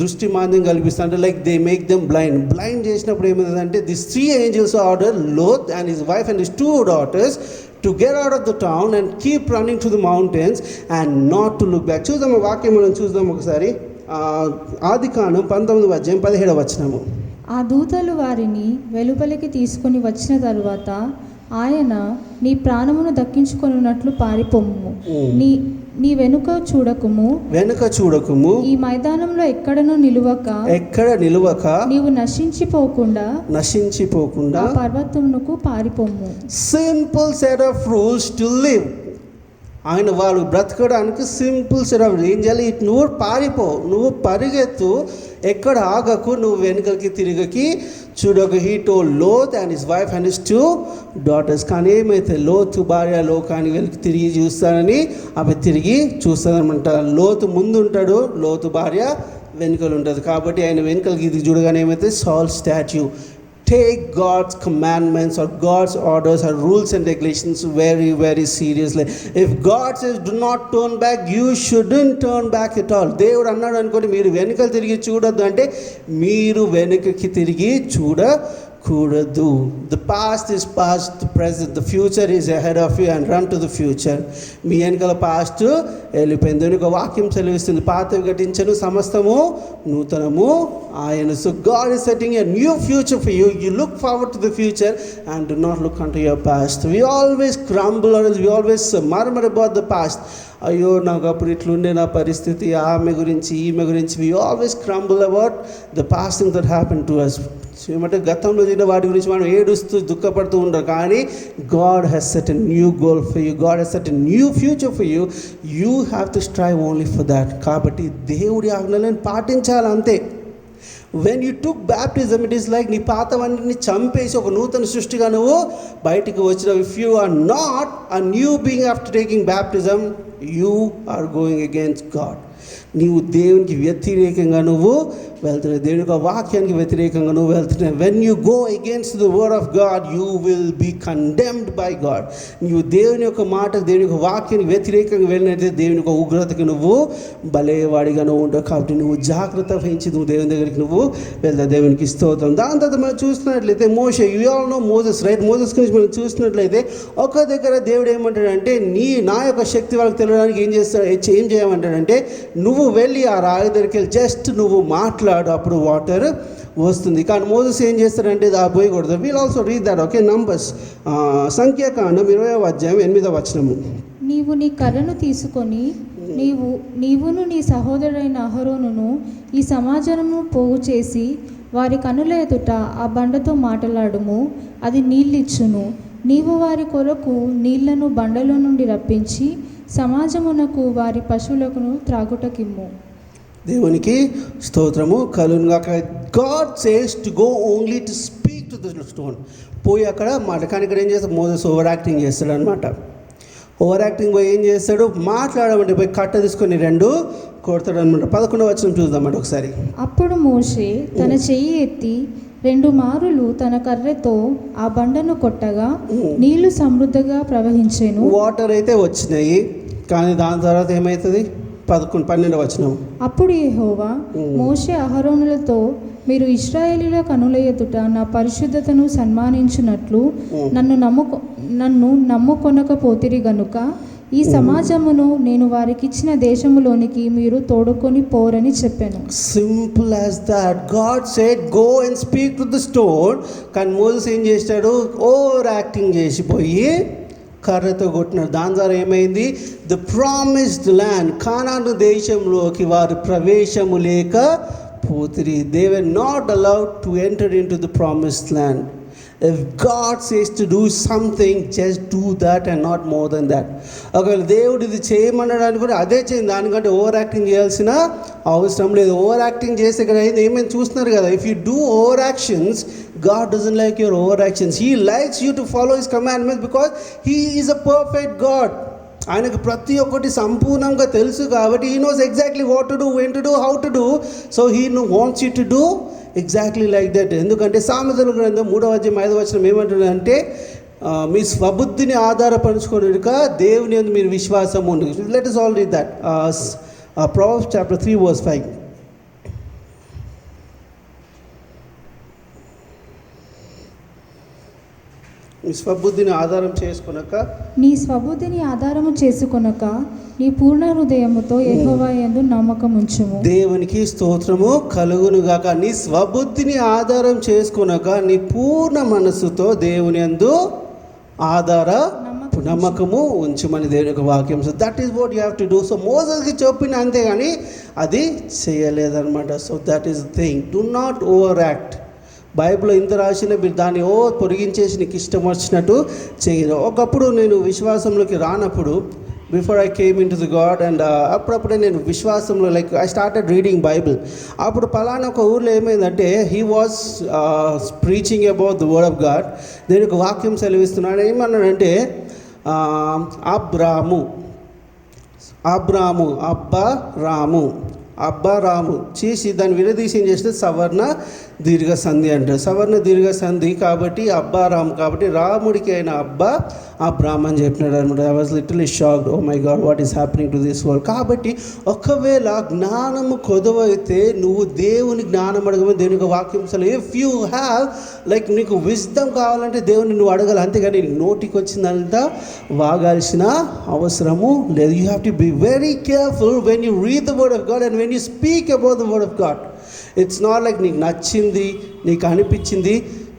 దృష్టి మాంద్యం కల్పిస్తారు. అంటే like they make them blind చేసినప్పుడు ఏమైందంటే this 3 angels order Lot and his wife and his 2 daughters to get out of the town and keep running to the mountains and not to look back. చూద్దాం వాక్యం మనం చూద్దాం ఒకసారి. ఆదికాండం 19:17. ఆ దూతలు వారిని వెలుపలికి తీసుకొని వచ్చిన తరువాత ఆయన నీ ప్రాణమును దక్కించుకొనున్నట్లు పారిపోము, నీ వెనుక చూడకుము, ఈ మైదానంలో ఎక్కడ నిలువక నీవు నశించిపోకుండా పర్వతమునకు పారిపోము. Simple set of rules to live. ఆయన వాళ్ళు బ్రతకడానికి సింపుల్ సెట్ ఆఫ్ ఏం చేయాలి, నువ్వు పారిపో, నువ్వు పరిగెత్తు, ఎక్కడ ఆగకు, నువ్వు వెనుకకి తిరిగకి చూడకు. He told Lot and his wife and his 2 daughters. కానీ ఏమైతే లోతు భార్య లోకానికి వెళ్ళి తిరిగి చూస్తానని ఆమె తిరిగి చూస్తానమాట. లోతు ముందు ఉంటాడు, లోతు భార్య వెనుకలు ఉంటుంది. కాబట్టి ఆయన వెనుకలకి ఇది చూడగానే ఏమైతే సాల్ statue. Take God's commandments or God's orders or rules and regulations very, very seriously. If God says do not turn back, you shouldn't turn back at all. దేవుడు అన్నాడు అనుకోండి, మీరు వెనుకలు తిరిగి చూడొద్దు అంటే మీరు వెనుకకి తిరిగి చూడకూడదు. The past is past, the present, the future is ahead of you and run to the future. మీ వెనుకల పాస్ట్ వెళ్ళిపోయింది. ఒక వాక్యం సెలవిస్తుంది, పాతవి ఘటించను సమస్తము నూతనము ఆయన. So God is setting a new future for you. You look forward to the future and do not look unto your past. We always grumble or we always murmur about the past. అయ్యో నాకు అప్పుడు ఇట్లుండే నా పరిస్థితి, ఆమె గురించి ఈమె గురించి. We always grumble about the past things that happened to us. ఏమంటే గతంలో జరిగిన వాటి గురించి మనం ఏడుస్తూ దుఃఖపడుతూ ఉంటారు. కానీ God has set a new goal for you. God has set a new future for you. You have to strive only for that. కాబట్టి దేవుడి ఆజ్ఞలను పాటించాలి అంతే. When you took baptism, it is like నీ పాతవన్నీ చంపేసి ఒక నూతన సృష్టిగా నువ్వు బయటికి వచ్చినావు. If you are not a new being after taking baptism, you are going against God. నీవు దేవునికి వ్యతిరేకంగా నువ్వు వెళ్తున్నావు, దేవుని యొక్క వాక్యానికి వ్యతిరేకంగా నువ్వు వెళ్తున్నావు. When you go against the word of God you will be condemned by God. నీవు దేవుని యొక్క మాట, దేవుని యొక్క వాక్యానికి వ్యతిరేకంగా వెళ్ళినట్లయితే దేవుని యొక్క ఉగ్రతకి నువ్వు బలేవాడిగా నువ్వు ఉంటావు. కాబట్టి నువ్వు జాగ్రత్త వహించి నువ్వు దేవుని దగ్గరికి నువ్వు వెళ్తావు. దేవునికి స్తోత్రం. దాని తర్వాత మనం చూస్తున్నట్లయితే మోషే, you all know Moses right. Moses గురించి మనం చూసినట్లయితే ఒక దగ్గర దేవుడు ఏమంటాడంటే నా యొక్క శక్తి వాళ్ళకి తెలియడానికి ఏం చేయమంటాడంటే నువ్వు వెళ్ళి ఆ రాయి దగ్గరికి వెళ్ళి జస్ట్ నువ్వు మాట్లాడు, అప్పుడు వాటర్ వస్తుంది. కానీ మోసెస్ ఏం చేస్తాడంటే పోయకూడదు. We'll also read that. Okay, numbers సంఖ్యాకాండం 20:8. నీవు నీ కర్రను తీసుకొని నీవును నీ సహోదరుడైన అహరోనును ఈ సమాజమును పోగు చేసి వారి కనుల ఎదుట ఆ బండతో మాట్లాడుము, అది నీళ్ళిచ్చును. నీవు వారి కొరకు నీళ్లను బండలో నుండి రప్పించి సమాజమునకు వారి పశువులకు త్రాగుటకిమ్ము. దేవునికి స్తోత్రము కలుగునుగాక. God says to go only to speak to the stone. పోయి అక్కడ మాట. కానీ ఇక్కడ ఏం చేస్తాడు మోసెస్? ఓవర్ యాక్టింగ్ చేస్తాడు అనమాట. ఓవర్ యాక్టింగ్ పోయి ఏం చేస్తాడు? మాట్లాడమంటే పోయి కట్ట తీసుకొని 2 కొడతాడు అనమాట. 11వ వచనం చూద్దామండి ఒకసారి. అప్పుడు మోషే తన చెయ్యి ఎత్తి 2 మారులు తన కర్రెతో ఆ బండను కొట్టగా నీళ్లు సమృద్ధిగా ప్రవహించెను. వాటర్ అయితే వచ్చినాయి, కానీ దాని తర్వాత ఏమవుతుంది? 12వ వచనం. అప్పుడు యెహోవా మోషే అహరోనులతో, మీరు ఇశ్రాయేలీయుల కనుల ఎదుట నా పరిశుద్ధతను సన్మానించినట్లు నన్ను నమ్ముకొనకపోతిరి గనుక ఈ సమాజమును నేను వారికిచ్చిన దేశములోనికి మీరు తోడుకొని పోరని చెప్పాను. Simple as that. God said go and speak to the stone. కానీ మోసెస్ ఏం చేశాడు? ఓవర్ యాక్టింగ్ చేసిపోయి కర్రతో కొట్టినాడు. దాని ద్వారా ఏమైంది? ద ప్రామిస్డ్ ల్యాండ్, కానాను దేశంలోకి వారు ప్రవేశము లేక పోతిరి. They were not allowed to enter into the promised land. If God says to do something, just do that and not more than that. ఒకవేళ దేవుడు ఇది చేయమన్నాడు కూడా అదే చేయండి, దానికంటే ఓవర్ యాక్టింగ్ చేయాల్సిన అవసరం లేదు. ఓవర్ యాక్టింగ్ చేస్తే ఇక్కడ ఏమైనా చూస్తున్నారు కదా, if you do over actions, God doesn't like your over actions. He likes you to follow His commandments because He is a perfect God. ఆయనకు ప్రతి ఒక్కటి సంపూర్ణంగా తెలుసు కాబట్టి He knows exactly what to do, when to do, how to do. So He wants you to do exactly like that. ఎందుకంటే సామెతల గ్రంథం 3వ అధ్యాయం 5వ వచనం ఏమంటుందంటే, మీ స్వబుద్ధిని ఆధారపరుచుకోనిక దేవుని యందు మీరు విశ్వాసం ఉండు. Let us all read that. Proverbs chapter 3 verse 5. నీ స్వబుద్ధిని ఆధారం చేసుకొనక, నీ స్వబుద్ధిని ఆధారము చేసుకొనక నీ పూర్ణ హృదయముతో యెహోవా యందు నమ్మకం ఉంచుము. దేవునికి స్తోత్రము కలుగునుగాక. నీ స్వబుద్ధిని ఆధారం చేసుకొనక నీ పూర్ణ మనస్సుతో దేవుని యందు నమ్మకము ఉంచుమని దేవుని యొక్క వాక్యం. So that is what you have to do. So మోసెస్కి చెప్పిన అంతే కానీ అది చేయలేదన్నమాట. So that is the thing. Do not over act. బైబిల్లో ఇంత రాసిన మీరు దాన్ని పొడిగించేసి నీకు ఇష్టం వచ్చినట్టు చేయరు. ఒకప్పుడు నేను విశ్వాసంలోకి రానప్పుడు, before I came in to the God, and అప్పుడప్పుడే నేను విశ్వాసంలో like I started reading Bible. అప్పుడు పలానా ఒక ఊర్లో ఏమైందంటే, he was preaching about the word of God. నేను ఒక వాక్యం సెలవిస్తున్నాడు. ఏమన్నాడంటే, అబ్బారాము చేసి దాన్ని విడదీసి ఏం చేస్తే సవర్ణ దీర్ఘ సంధి అంటారు. సవర్ణ దీర్ఘ సంధి కాబట్టి అబ్బారాము, కాబట్టి రాముడికి అయిన అబ్రామ్ అని చెప్పినాడు అనమాట. I was literally shocked. Oh my God, what is happening to this world. కాబట్టి ఒకవేళ జ్ఞానము కొదవైతే నువ్వు దేవుని జ్ఞానం అడగమని దేవునికి వాక్యం అసలు. ఇఫ్ యూ హ్యావ్ లైక్ నీకు విజ్డమ్ కావాలంటే దేవుని నువ్వు అడగాలి, అంతేగాని నోటికి వచ్చిందంతా వాగాల్సిన అవసరము లేదు. You have to be very careful when you read the word of God and when you speak about the word of God. It's not like నీకు నచ్చింది, నీకు అనిపించింది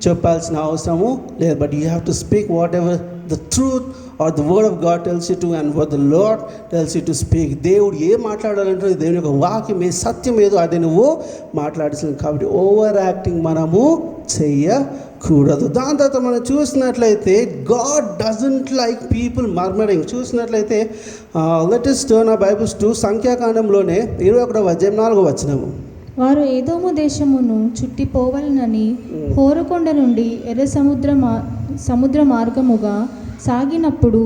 చెప్పాల్సిన అవసరము లేదు. But you have to speak what ever the truth or the word of God tells you to, and what the Lord tells you to speak. దేవుడు ఏ మాట్లాడాలంటే దేవుని యొక్క వాక్యం ఏ సత్యం ఏదో అది నువ్వు మాట్లాడాల్సింది. కాబట్టి ఓవర్ యాక్టింగ్ మనము చెయ్యకూడదు. దాని తర్వాత మనం చూసినట్లయితే God doesn't like people murmuring. చూసినట్లయితే let us turn our Bibles to సంఖ్యాకాండంలోనే 21వ అధ్యాయం 4వ వచనము. వారు ఏదోము దేశమును చుట్టిపోవలనని హోరకొండ నుండి ఎర్ర సముద్ర మార్గముగా సాగినప్పుడు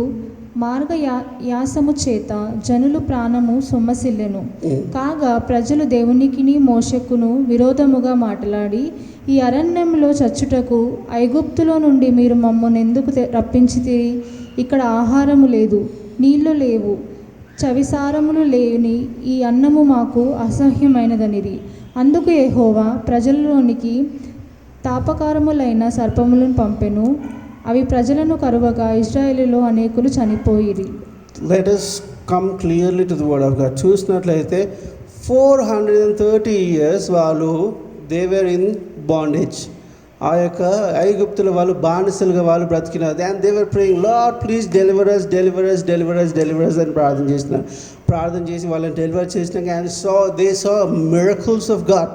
యాసము చేత జనులు ప్రాణము సొమ్మసిల్లెను. కాగా ప్రజలు దేవునికిని మోషకును విరోధముగా మాట్లాడి, ఈ అరణ్యంలో చచ్చుటకు ఐగుప్తులో నుండి మీరు మమ్మల్ని ఎందుకు రప్పించితిరి? ఇక్కడ ఆహారము లేదు, నీళ్లు లేవు, చవిసారములు లేని ఈ అన్నము మాకు అసహ్యమైనదనిది. అందుకు యెహోవా ప్రజలలోనికి తాపకారములైన సర్పములను పంపెను. అవి ప్రజలను కరువగా ఇశ్రాయేలులో అనేకులు చనిపోయిరి. Let us come clearly to the word of God. చూసినట్లయితే 430 years వాళ్ళు they were in bondage. ఆ యొక్క ఐగుప్తుల వాళ్ళు బానిసలుగా వాళ్ళు బ్రతికినారు. And they were praying, Lord please deliver us అని ప్రార్థన చేసి వాళ్ళని డెలివర్ చేసినాక and they saw miracles of God.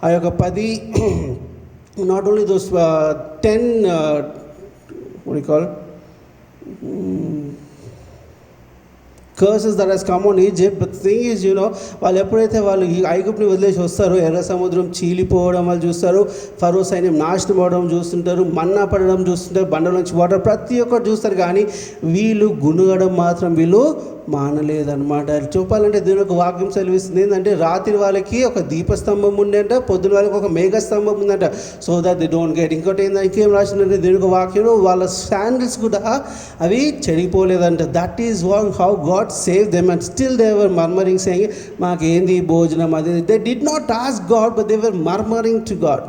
ఆ యొక్క 10 not only those 10 what do you call curses that has come on Egypt. But the thing is, వాళ్ళు ఎప్పుడైతే వాళ్ళు ఈ ఐగుప్తుని వదిలేసి వస్తారో ఎర్ర సముద్రం చీలిపోవడం వాళ్ళు చూస్తారు, ఫరో సైన్యం నాశనం అవడం చూస్తుంటారు, మన్నా పడడం చూస్తుంటారు, బండల నుంచి వాటర్ ప్రతి ఒక్కటి చూస్తారు. కానీ వీళ్ళు గునుగడం మాత్రం వీళ్ళు మానలేదన్నమాట. చెప్పాలంటే దీని ఒక వాక్యం సెలవిస్తుంది ఏంటంటే, రాత్రి వాళ్ళకి ఒక దీపస్తంభం ఉందంట, పొద్దున వాళ్ళకి ఒక మేఘస్తంభం ఉందంట, so that they don't get. ఇంకోటి ఏంటంటే ఇంకేం రాసిందంటే దీని ఒక వాక్యంలో వాళ్ళ శాండిల్స్ కూడా అవి చెడిపోలేదంట. That is how God save them and still they were murmuring saying మాకేంది భోజనం అది. They did not ask God but they were murmuring to God.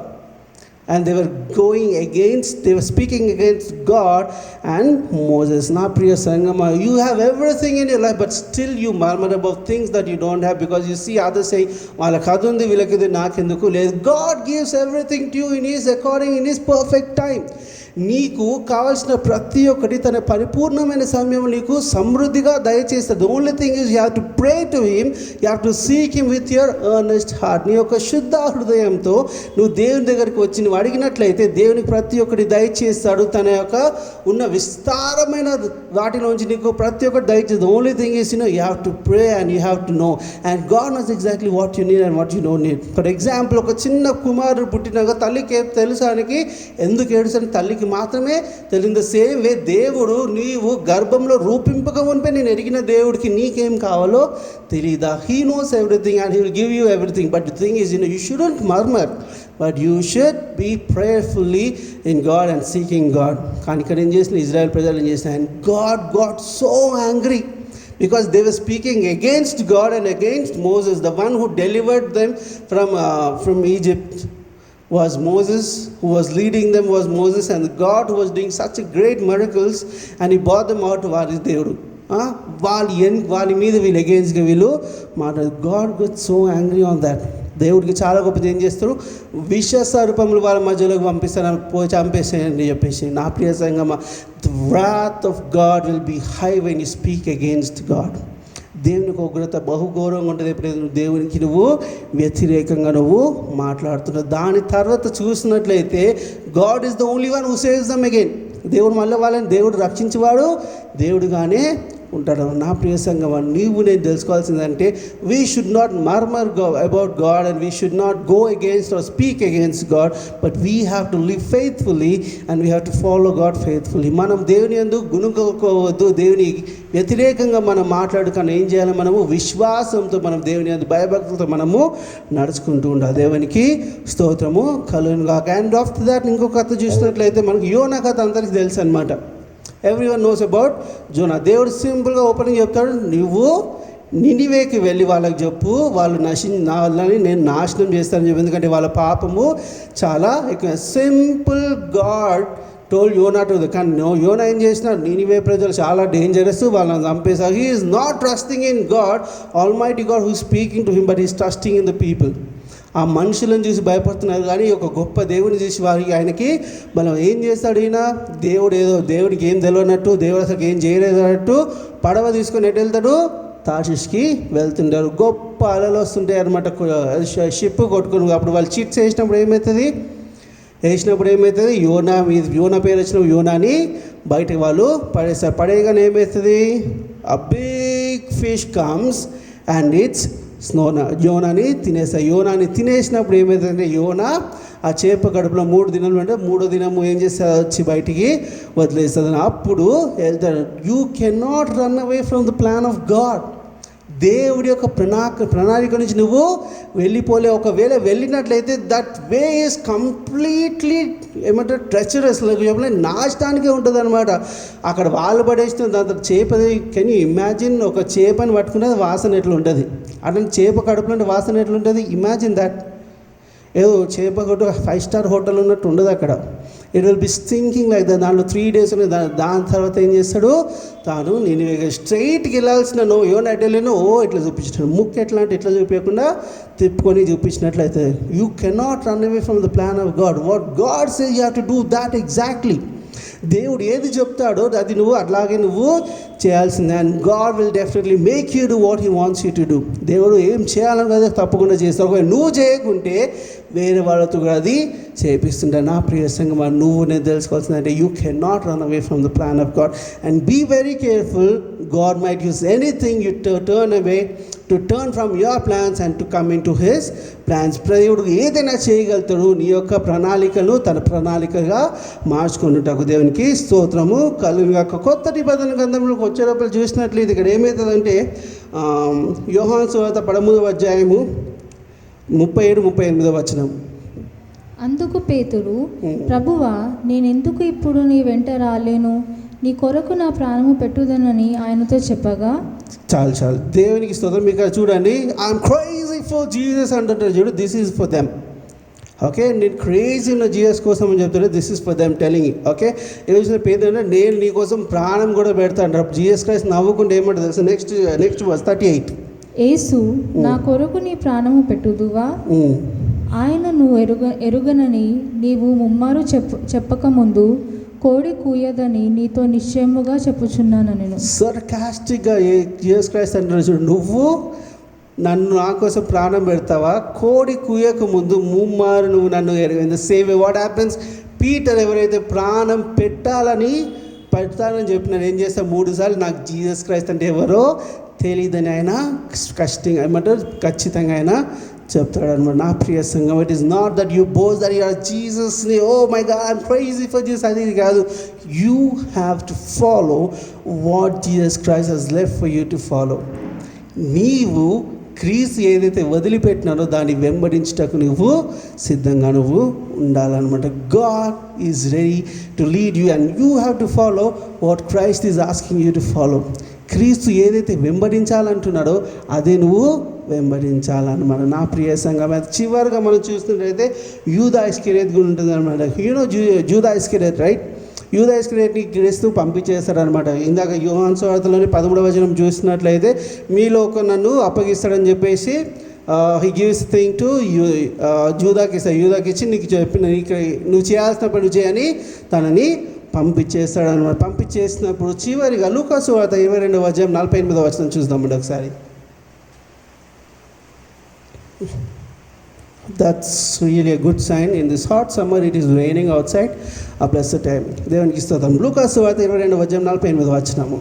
And they were speaking against God and Moses. Na priya sangama, you have everything in your life, but still you murmur about things that you don't have, because you see others saying, "Valaki adundi vilakidi naakenduku ledhu." God gives everything to you in His perfect time. నీకు కావాల్సిన ప్రతి ఒక్కటి తన పరిపూర్ణమైన సమయం నీకు సమృద్ధిగా దయచేస్తాడు. The only thing is you have to pray to him, you have to seek him with your earnest heart. నీ యొక్క శుద్ధ హృదయంతో నువ్వు దేవుని దగ్గరికి వచ్చి నువ్వు అడిగినట్లయితే దేవునికి ప్రతి ఒక్కటి దయచేస్తాడు. తన యొక్క ఉన్న విస్తారమైన వాటిలోంచి నీకు ప్రతి ఒక్కటి దయచేస్తాడు. The only thing is you have to pray and you have to know, and God knows exactly what you need and what you don't need. For example, ఒక చిన్న కుమారుడు పుట్టినాక తల్లికి తెలుసానికి ఎందుకు ఏడుసని తల్లికి మాత్రమే తెలియదు. సేమ్ వే దేవుడు నీవు గర్భంలో రూపింపక ఉంటే నేను ఎరిగిన దేవుడికి నీకేం కావాలో తెలియదా? He knows everything and he will give you everything. But the thing is you shouldn't murmur, but you should be prayerfully in God and seeking God. కానీ ఇక్కడ ఏం చేసిన ఇజ్రాయెల్ ప్రజలు ఏం చేసిన, and God got so angry because they were speaking against God and against Moses. The one who delivered them from Egypt was Moses, who was leading them was Moses, and God who was doing such a great miracles, and he brought them out to వారి దేవుడు. వాళ్ళ మీద వీళ్ళు అగేన్స్ట్గా వీళ్ళు మాట్లాడు. God got so angry on that. దేవుడికి చాలా గొప్పది ఏం చేస్తారు, విష సర్పములు వాళ్ళ మధ్యలోకి పంపిస్తారు, పోయి చంపేసేయండి చెప్పేసి. నా ప్రియ సంగమా, the wrath of God will be high when you speak against God. దేవునికి ఉగ్రత బహుఘోరంగా ఉంటుంది ఎప్పుడైతే నువ్వు దేవునికి నువ్వు వ్యతిరేకంగా నువ్వు మాట్లాడుతున్నావు. దాని తర్వాత చూసినట్లయితే God is the only one who saves dum again. దేవుడు మళ్ళీ వాళ్ళని దేవుడు రక్షించేవాడు దేవుడుగానే ఉంటాడు. నా ప్రియ సంగమా, నీవు నేను తెలుసుకోవాల్సిందంటే we should not murmur about God and we should not go against or speak against God, but we have to live faithfully and we have to follow God faithfully. మనం దేవుని యందు గుణుకోవద్దు, దేవుని వ్యతిరేకంగా మనం మాట్లాడుకొని ఏం చేయాలి, మనము విశ్వాసంతో మనం దేవుని యందు భయభక్తులతో మనము నడుచుకుంటూ ఉండాలి. దేవునికి స్తోత్రము కలుగును గాక. అండ్ ఆఫ్టర్ దాట్ ఇంకొక కథ చూసినట్లయితే మనకు యోనా కథ అందరికీ తెలుసు అనమాట. Everyone knows about Zona. దేవుడు సింపుల్గా ఓపెనింగ్ చెప్తాడు, నువ్వు నినివేకి వెళ్ళి వాళ్ళకి చెప్పు, వాళ్ళు వాళ్ళని నేను నాశనం చేస్తానని చెప్పి. ఎందుకంటే వాళ్ళ పాపము చాలా ఎక్కువ. Simple God told Yona to the. కానీ యోనా ఏం చేసినా, నినివే ప్రజలు చాలా డేంజరస్, వాళ్ళని చంపేశారు. He is not trusting in God, almighty God who speaking to him, but is trusting in the people. ఆ మనుషులను చూసి భయపడుతున్నారు, కానీ ఒక గొప్ప దేవుని చూసి వారికి ఆయనకి మనం ఏం చేస్తాడు ఈయన, దేవుడికి ఏం తెలియనట్టు, దేవుడు అసలు ఏం చేయలేదు అన్నట్టు పడవ తీసుకొని ఎటు వెళ్తాడు, తార్షీష్కి వెళ్తుంటారు. గొప్ప అలలు వస్తుంటాయి అనమాట, షిప్ కొట్టుకుని. అప్పుడు వాళ్ళు చీట్స్ వేసినప్పుడు ఏమవుతుంది, యోనా పేరు వచ్చిన యోనాని బయటకు వాళ్ళు పడేస్తారు. పడేయగానే ఏమవుతుంది, a big fish comes and it's యోనాని తినేస్తాయి. యోనాని తినేసినప్పుడు ఏమవుతుందంటే, యోనా ఆ చేప కడుపులో 3 దినాలు అంటే 3వ దినము ఏం చేస్తుంది, వచ్చి బయటికి వదిలేస్తుంది. అప్పుడు వెళ్తాడు. You cannot run away from the plan of God. దేవుడి యొక్క ప్రణాళిక నుంచి నువ్వు వెళ్ళిపోలే. ఒకవేళ వెళ్ళినట్లయితే దట్ వే ఈజ్ కంప్లీట్లీ ఏమంటారు, ట్రెచరస్, నాశనానికే ఉంటుంది అనమాట. అక్కడ వాళ్ళు పడేసిన దాంతో చేపది. కెన్ యూ ఇమాజిన్, ఒక చేపని పట్టుకుంటే వాసన ఎట్లా ఉంటుంది, అట్లా చేప కడుపులో వాసన ఎట్లుంటుంది. Imagine that. ఏదో చేప కొట్టు 5-star హోటల్ ఉన్నట్టు ఉండదు అక్కడ. It will be thinking like దాంట్లో 3 days ఉన్నాయి. దాని తర్వాత ఏం చేస్తాడు, తాను నేను స్ట్రైట్కి వెళ్ళాల్సిన యోనా ఎటు వెళ్ళినో ఇట్లా చూపించినాడు. ముక్కు ఎట్లా అంటే ఇట్లా చూపించకుండా తిప్పుకొని చూపించినట్లయితే you cannot run away from the plan of God. What God says you have to do that exactly. దేవుడు ఏది చెప్తాడో అది నువ్వు అట్లాగే నువ్వు చేయాల్సిందే. And God will definitely make you do what he wants you to do. దేవుడు ఏం చేయాలని కదా తప్పకుండా చేస్తావు. ఒకవేళ నువ్వు చేయకుంటే వేరే వాళ్ళతో కూడా అది చేపిస్తుంటా. నా ప్రియ సంగమా, నువ్వు నేను తెలుసుకోవాల్సిందంటే you can not run away from the plan of God and be very careful. God might use anything you turn away, to turn from your plans and to come into his plans. దేవుడు ఏదైనా చేయగలుగుతాడు. నీ యొక్క ప్రణాళికను తన ప్రణాళికగా మార్చుకుంటాకు దేవునికి స్తోత్రము కలుగుగాక. కొత్త నిబంధన గ్రంథంలోకి వచ్చేటప్పుడు చూసినట్లయితే ఇక్కడ ఏమవుతుందంటే యోహాను సువార్త 13వ అధ్యాయము 37-38 వచనం. అందుకు పేతురు, ప్రభువా, నేనెందుకు ఇప్పుడు నీ వెంట రాలేను? నీ కొరకు నా ప్రాణము పెట్టుదనని ఆయనతో చెప్పగా, చాలు దేవునికి స్తోత్రం. ఇక్కడ చూడండి, ఐఎమ్ క్రేజీ ఫర్ జీసస్ అంటుంటారు చూడు, this is for them. Okay, నేను క్రేజీ ఉన్న జీసస్ కోసం అని చెప్తాడు, this is for them telling. Okay, ఏం పేరు అంటే నేను నీ కోసం ప్రాణం కూడా పెడతాను. జీసస్ క్రైస్ట్ నవ్వుకుంటే ఏమంటుంది తెలుసు? Next verse 38. యేసు, నా కొరకు నీ ప్రాణము పెట్టుదువా? ఆయన నువ్వు ఎరుగనని నీవు ముమ్మారు చెప్పకముందు కోడి కూయదని నీతో నిశ్చయముగా చెప్పుచున్నాను. నేను సర్కాస్టిక్గా జీసస్ క్రైస్ట్ అంటారు చూడు, నువ్వు నన్ను నా కోసం ప్రాణం పెడతావా? కోడి కూయక ముందు ముమ్మారు నువ్వు నన్ను ఎరుగ. సేమ్ వాట్ హ్యాపెన్స్, పీటర్ ఎవరైతే ప్రాణం పెడతానని చెప్పినాడు, ఏం చేస్తా 3 సార్లు నాకు జీసస్ క్రైస్ట్ అంటే ఎవరో తెలియదని ఆయన ఖచ్చితంగా ఆయన చెప్తాడు అనమాట. నా ప్రియ సంఘం, it is not that you boast that you are Jesus, oh my God I'm crazy for Jesus, అది కాదు. You have to follow what Jesus Christ has left for you to follow. నీవు క్రీస్తు ఏదైతే వదిలిపెట్టినారో దాన్ని వెంబడించటకు నువ్వు సిద్ధంగా నువ్వు ఉండాలన్నమాట. God is ready to lead you and you have to follow what Christ is asking you to follow. క్రీస్తు ఏదైతే వెంబడించాలంటున్నాడో అదే నువ్వు వెంబడించాలన్నమాట. నా ప్రియ సంఘం, చివరిగా మనం చూస్తున్నట్లయితే యూదా ఇస్కరియోత్ కూడా ఉంటుంది అనమాట. యూదా ఇస్కరియోత్, రైట్? యూదా ఇస్కరియోత్ని క్రీస్తు పంపించేస్తాడనమాట. ఇందాక యోహాను సువార్తలోని 13వ వచనం చూసినట్లయితే మీలో ఒక నన్ను అప్పగిస్తాడని చెప్పేసి హీ గివ్స్ థింగ్ టు యూదాకి ఇస్తాడు. యూదాకి ఇచ్చి నీకు చెప్పిన నువ్వు చేయాల్సిన పని చేయని తనని పంపించేస్తాడు అనమాట. పంపించేసినప్పుడు చివరిగా లూకా సువార్త 22వ అధ్యాయం 48వ వచనం చూద్దామండి ఒకసారి. That's really a good sign. In this hot summer, it is raining outside. A blessed time. దేవునికి స్తోత్రం. లూకా సువార్త 22వ అధ్యాయం 48వ వచనము.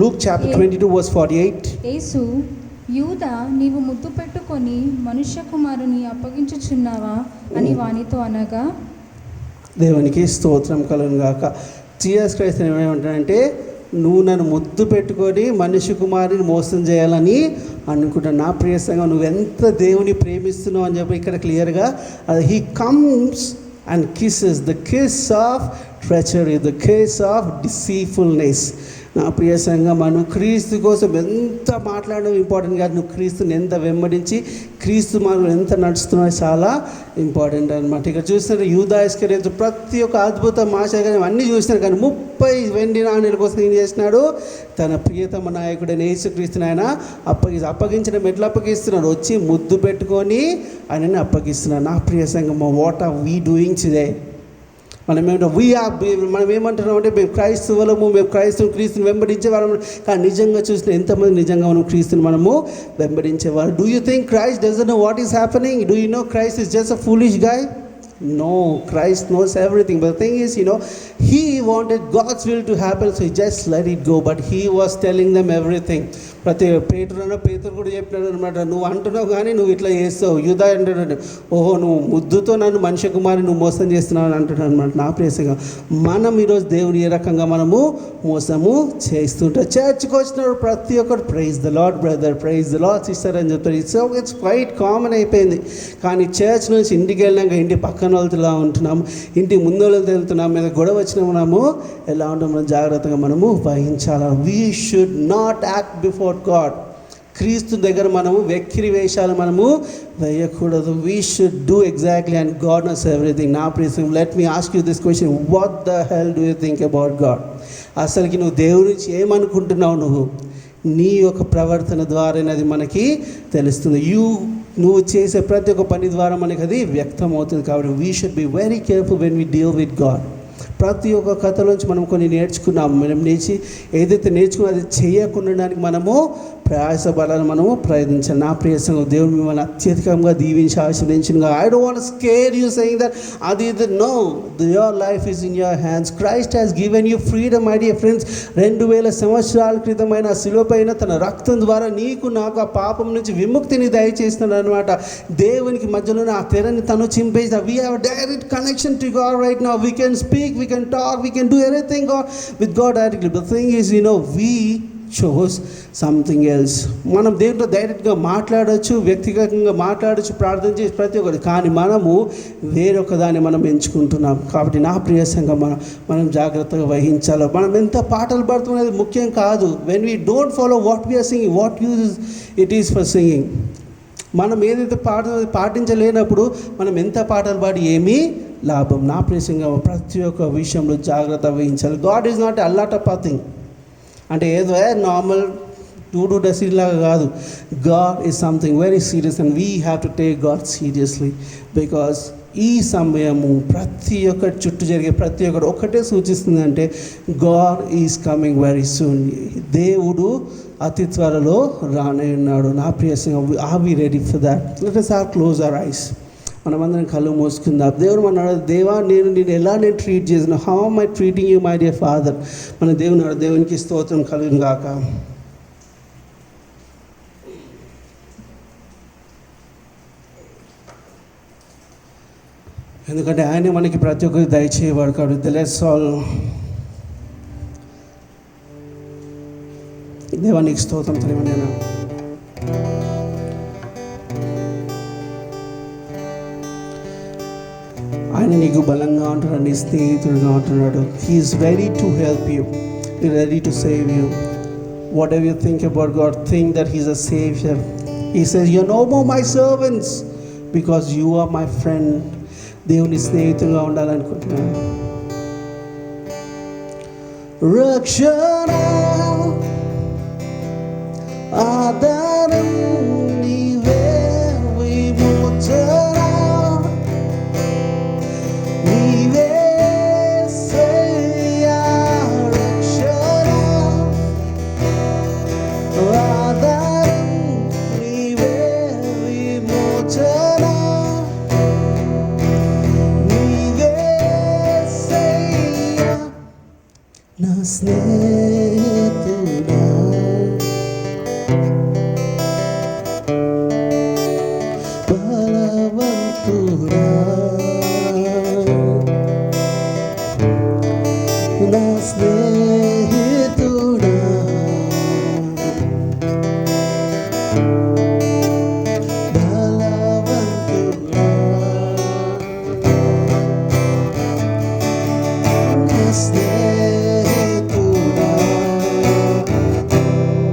Luke chapter 22 verse 48. యేసు, యూదా, నీవు ముద్దు పెట్టుకొని మనుష్య కుమారుని అప్పగించుచున్నావా అని వానితో అనగా, దేవునికి స్తోత్రం కలుగును గాక. జీసస్ క్రైస్ట్ ఏమంటాడంటే, నువ్వు నన్ను ముద్దు పెట్టుకొని మనిషి కుమారుని మోసం చేయాలని అనుకుంటాను. నా ప్రియ సంఘం, నువ్వు ఎంత దేవుని ప్రేమిస్తున్నావు అని చెప్పి ఇక్కడ క్లియర్గా he comes and kisses the kiss of treachery, the kiss of deceitfulness. నా ప్రియ సంఘం, నువ్వు క్రీస్తు కోసం ఎంత మాట్లాడడం ఇంపార్టెంట్ కాదు, నువ్వు క్రీస్తుని ఎంత వెంబడించి క్రీస్తు మనం ఎంత నడుస్తున్నావు చాలా ఇంపార్టెంట్ అనమాట. ఇక్కడ చూసినట్టు యూదా ఇస్కరియోతు ప్రతి ఒక్క అద్భుతం ఆశ్చర్యం అన్నీ చూసినారు, కానీ 30 వెండి నాణేల కోసం ఏం చేసినాడు? తన ప్రియతమ నాయకుడైన యేసుక్రీస్తుని ఆయన అప్పగించడం ఎట్లా అప్పగిస్తున్నాడు? వచ్చి ముద్దు పెట్టుకొని ఆయనని అప్పగిస్తున్నాడు. నా ప్రియ సంఘం, what are we doing today? మనం ఏమంటున్నాం అంటే మేము క్రైస్తవులము, మేము క్రీస్తుని వెంబడించే వాళ్ళము. కానీ నిజంగా చూసిన ఎంతమంది నిజంగా మనం క్రీస్తుని మనము వెంబడించేవారు? Do you think Christ doesn't know what is happening? Do you know Christ is just a foolish guy? No, Christ knows everything. But the thing is, he wanted God's will to happen, so he just let it go. But he was telling them everything. పేతురు కూడా చెప్పినాడు అనమాట, నువ్వు అంటున్నావు కానీ నువ్వు ఇట్లా చేస్తావు. యూదా అంటున్నాడు, ఓహో నువ్వు ముద్దుతో నన్ను మనిషి కుమారి నువ్వు మోసం చేస్తున్నావు అని అంటున్నాడు అనమాట. నా ప్రియసంగా మనం ఈరోజు దేవుని ఏ రకంగా మనము మోసము చేస్తుంటాం. చర్చ్కి వచ్చినప్పుడు ప్రతి ఒక్కరు praise the Lord brother, praise the Lord sister అని చెప్తారు. ఇట్స్ క్వైట్ కామన్ అయిపోయింది. కానీ చర్చ్ నుంచి ఇంటికి వెళ్ళినాక ఇంటి పక్కన వాళ్ళతో ఉంటున్నాము, ఇంటి ముందు వాళ్ళతో వెళ్తున్నాము, మీద గొడవ వచ్చినా మనము ఎలా ఉంటాం? మనం జాగ్రత్తగా మనము వహించాలి. We should not act before God. క్రీస్తు దగ్గర మనము వెక్కిరి వేషాలు మనము వేయకూడదు. We should do exactly and God knows everything. నా ప్రియసం, let me ask you this question, what the hell do you think about God? అసలుకి నువ్వు దేవుడి నుంచి ఏమనుకుంటున్నావు? నువ్వు నీ యొక్క ప్రవర్తన ద్వారా అది మనకి తెలుస్తుంది. యూ నువ్వు చేసే ప్రతి ఒక్క పని ద్వారా మనకి అది వ్యక్తం అవుతుంది. కాబట్టి we should be very careful when we deal with God. ప్రతి ఒక్క కథలోంచి మనం కొన్ని నేర్చుకున్నాం. మనం ఏదైతే నేర్చుకున్నా అది చేయకుండడానికి మనము ప్రయాసపడాలని మనము ప్రయత్నించాలి. నా ప్రియ సంఘం, దేవుడు మిమ్మల్ని అత్యధికంగా దీవించి ఆశీర్వదించినగా. I don't want scare you saying that అది no, your life is in your hands. Christ has given you freedom. My dear friends, 2000 సంవత్సరాల క్రితమైన శిలువపైన తన రక్తం ద్వారా నీకు నాకు ఆ పాపం నుంచి విముక్తిని దయచేస్తున్నాడు అనమాట. దేవునికి మధ్యలోనే ఆ తెరని తను చింపేసి we have direct connection to God right now. We can speak, we can talk, we can do everything with God directly. The thing is we chose something else. మనం దేవుడితో డైరెక్ట్గా మాట్లాడచ్చు, వ్యక్తిగతంగా మాట్లాడచ్చు, ప్రార్థన చేసి ప్రతి ఒక్కటి. కానీ మనము వేరొక దాన్ని మనం ఎంచుకుంటున్నాం. కాబట్టి నా ప్రియ సంఘం, మనం జాగ్రత్తగా వహించాలి. మనం ఎంత పాటలు పాడుతున్నది ముఖ్యం కాదు. When we don't follow what we're singing, what use it is for singing. మనం ఏదైతే పాటించలేనప్పుడు మనం ఎంత పాటలు పాడి ఏమీ లాభం. నా ప్రియ సంఘం, ప్రతి ఒక్క విషయంలో జాగ్రత్త వహించాలి. గాడ్ ఈజ్ నాట్ అల్లాట పథింగ్ అంటే ఏదో నార్మల్ డూ డసీ లాగా కాదు. God is something very serious and we have to take God seriously. Because ఈ సమయము ప్రతి ఒక్కటి చుట్టూ జరిగే ప్రతి ఒక్కటి ఒకటే సూచిస్తుంది, అంటే God is coming very soon. దేవుడు అతి త్వరలో రానే ఉన్నాడు. నా ప్రియ సంఘం, are we ready for that? Let us all close our eyes. మనమందరం కళ్ళు మూసుకుందాం. దేవుడు మన దేవా, నేను ఎలా ట్రీట్ చేసిన, how am I treating you my dear father? మన దేవునికి స్తోత్రం కలుగును గాక. ఎందుకంటే ఆయన మనకి ప్రతి ఒక్కరికి దయచేయవాడు. కాబట్టి లెట్స్ ఆల్ దేవానికి స్తోత్రం తెలియని ఆయన నీకు బలంగా ఉంటున్నాడు, నీ స్నేహితుడిగా ఉంటున్నాడు. He's ready to help you, ready to save you. Whatever you think about God, think that he's a saviour. He says you are no more my servants because you are my friend. దేవుని స్నేహితులుగా ఉండాలనుకుంటున్నాను. రక్షణ ఆధారం నీవే, విమోచన నీవే సయ్యా. రక్షణ ఆధారం నీవే, విమోచన నీవే సయ్యా. నా స్నేహితుడా, బలవంతుడా, నా స్నేహితుడా, బలవంతుడా, నా స్నేహితుడా, బలవంతుడా.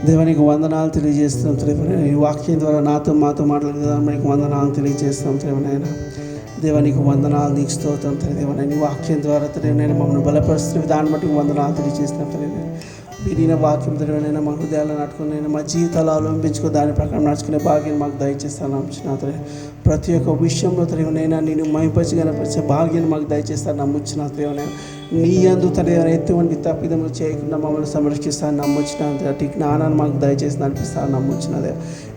దేవానికి వందనాలు తెలియజేస్తున్నాం త్రివనైనా. ఈ వాక్యం ద్వారా మాతో మాట్లాడిన మనకి వందనాలు తెలియజేస్తున్నాం త్రివనైనా. దేవానికి వందనాలు, నీకు స్తోత్రం త్రిదేవనైనా. ఈ వాక్యం ద్వారా త్రివనైనా మమ్మల్ని బలపరుస్తున్న దాన్ని బట్టి వందనాలు తెలియజేస్తున్నాం త్రివనైనా. వినిన వాక్యం త్రివనైనా మా హృదయాలను నాటుకుని మా జీవితాలు అవలంబించుకో దాని ప్రకారం నడుచుకునే భాగ్యం మాకు దయచేస్తాను. ప్రతి ఒక్క విషయంలో త్రివనైనా నేను మహింపరిచి కనపరిచే భాగ్యాన్ని మాకు దయచేస్తాను నమ్ముచ్చిన త్రివనైనా. నీ యందు త్రివనైనా ఎటువంటి తప్పిదములు చేయకుండా మమ్మల్ని సంరక్షిస్తాను నమ్ముచ్చిన. అటు జ్ఞానాన్ని మాకు దయచేసి నడిపిస్తాను నమ్ముచ్చినదే.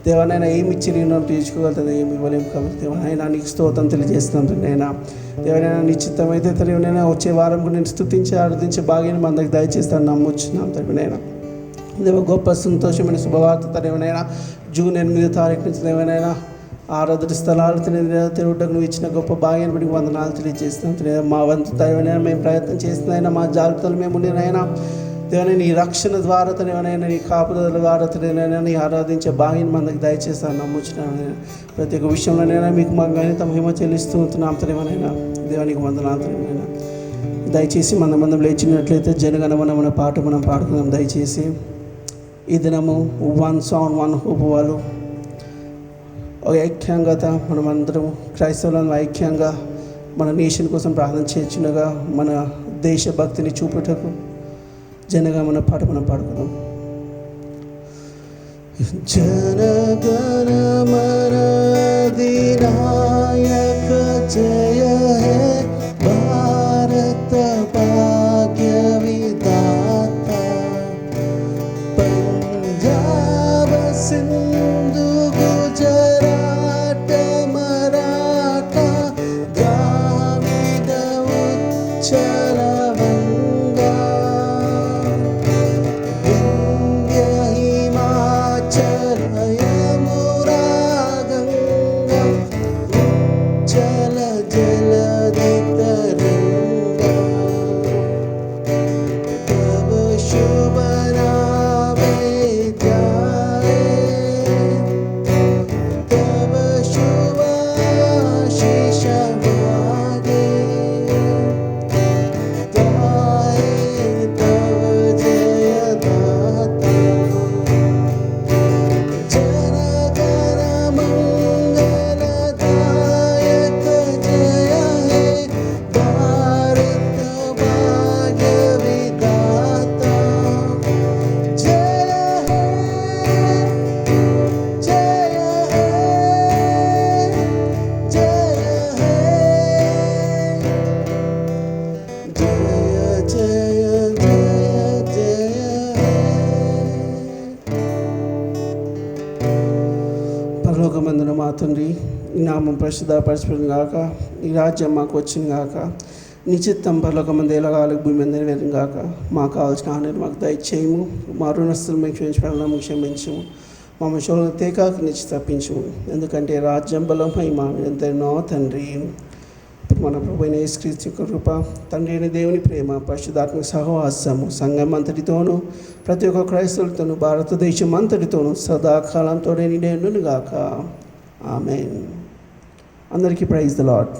దేవనైనా ఏమి ఇచ్చి నేను తీర్చుకోగలుగుతుంది, ఏమి ఇవ్వలేము. కాబట్టి దేవనైనా నీకు స్తోత్రం తెలియజేస్తున్నాను. నేను దేవనైనా నిశ్చితమైతే తెలియనైనా వచ్చే వారం నేను స్తుతించి ఆరాధించే భాగ్యాన్ని మన దగ్గర దయచేస్తాను నమ్ముచ్చున్నాం. తెలియనైనా దేవ గొప్ప సంతోషమైన శుభవార్త తెలియనైనా జూన్ 8వ తారీఖు నుంచి దేవనైనా ఆరాధన స్థలాలు తిరుగుటకు నువ్వు ఇచ్చిన గొప్ప భాగ్యాన్ని బట్టి వందనాలు తెలియజేస్తున్నాం. మా వంతు దేవనైనా మేము ప్రయత్నం చేస్తున్నాయినా మా జాగ్రత్తలు మేము ఉండేనైనా దేవనైనా నీ రక్షణ ద్వారా దేవనైనా నీ కాపుదల ద్వారా దేవనైనా నీ ఆరాధించే భాగ్యాన్ని మన దగ్గర దయచేస్తాను నమ్ముచున్నాను. ప్రతి ఒక్క విషయంలోనైనా మీకు మా గణిత మహిమ చెల్లిస్తూ ఉంటున్నాం దేవనైనా. దేవానికి వందనాలు దేవనైనా. దయచేసి మందం లేచినట్లయితే జనగణమన పాట మనం పాడుకుందాం. దయచేసి ఈ దినము 1 Sound 1 Hope వాళ్ళు ఐక్యంగా మనమందరం క్రైస్తవులను ఐక్యంగా మన నేషన్ కోసం ప్రార్థన చేయొచ్చునగా మన దేశభక్తిని చూపుటకు జనగమన పాట మనం పాడుకుందాం. జనగణమన అధినాయక జయ హే భారత భాగ్య విధాత పంజాబ సింధు గుజరాట మరాఠ ద్రావిడ ఉచ్చల వంగా వింధ్య హిమాచల యమునా గంగా ఉచ్చల జలధి తరంగా తవ శుభ నామే జాయే तव शुभाशीष मागे गाए तव जय दाता जनगण मंगलदायक जय हे भारत भाग्य विधाता जय हे जय हे जय हे जय जय जय जय हे. పరలోకమందున మా తండ్రి, నీ నామం పరిశుద్ధపరచబడును గాక, నీ రాజ్యం మాకు వచ్చిన గాక, నీ చిత్తం పరలోకమందు ఎలాగాలి భూమి మీద నెరవేరును గాక. మాకు కావాల్సిన ఆహారాన్ని మాకు దయచేయము, మా రుణస్తులు మేము క్షమించడం క్షమించము, మమ్మల్ని శోధన తేకాకు నిచ్చి తప్పించము, ఎందుకంటే రాజ్యం బలం మహిమ ఎంతైనా తండ్రి. ఇప్పుడు మన ప్రభు అయిన యేసుక్రీస్తు యొక్క కృప, తండ్రి అయిన దేవుని ప్రేమ, పరిశుద్ధాత్మక సహవాసము సంఘం అంతటితోనూ ప్రతి ఒక్క క్రైస్తవులతోనూ భారతదేశం అంతటితోనూ సదాకాలంతో నిండును గాక. ఆమేన్. అందరికీ ప్రైజ్ ద లార్డ్.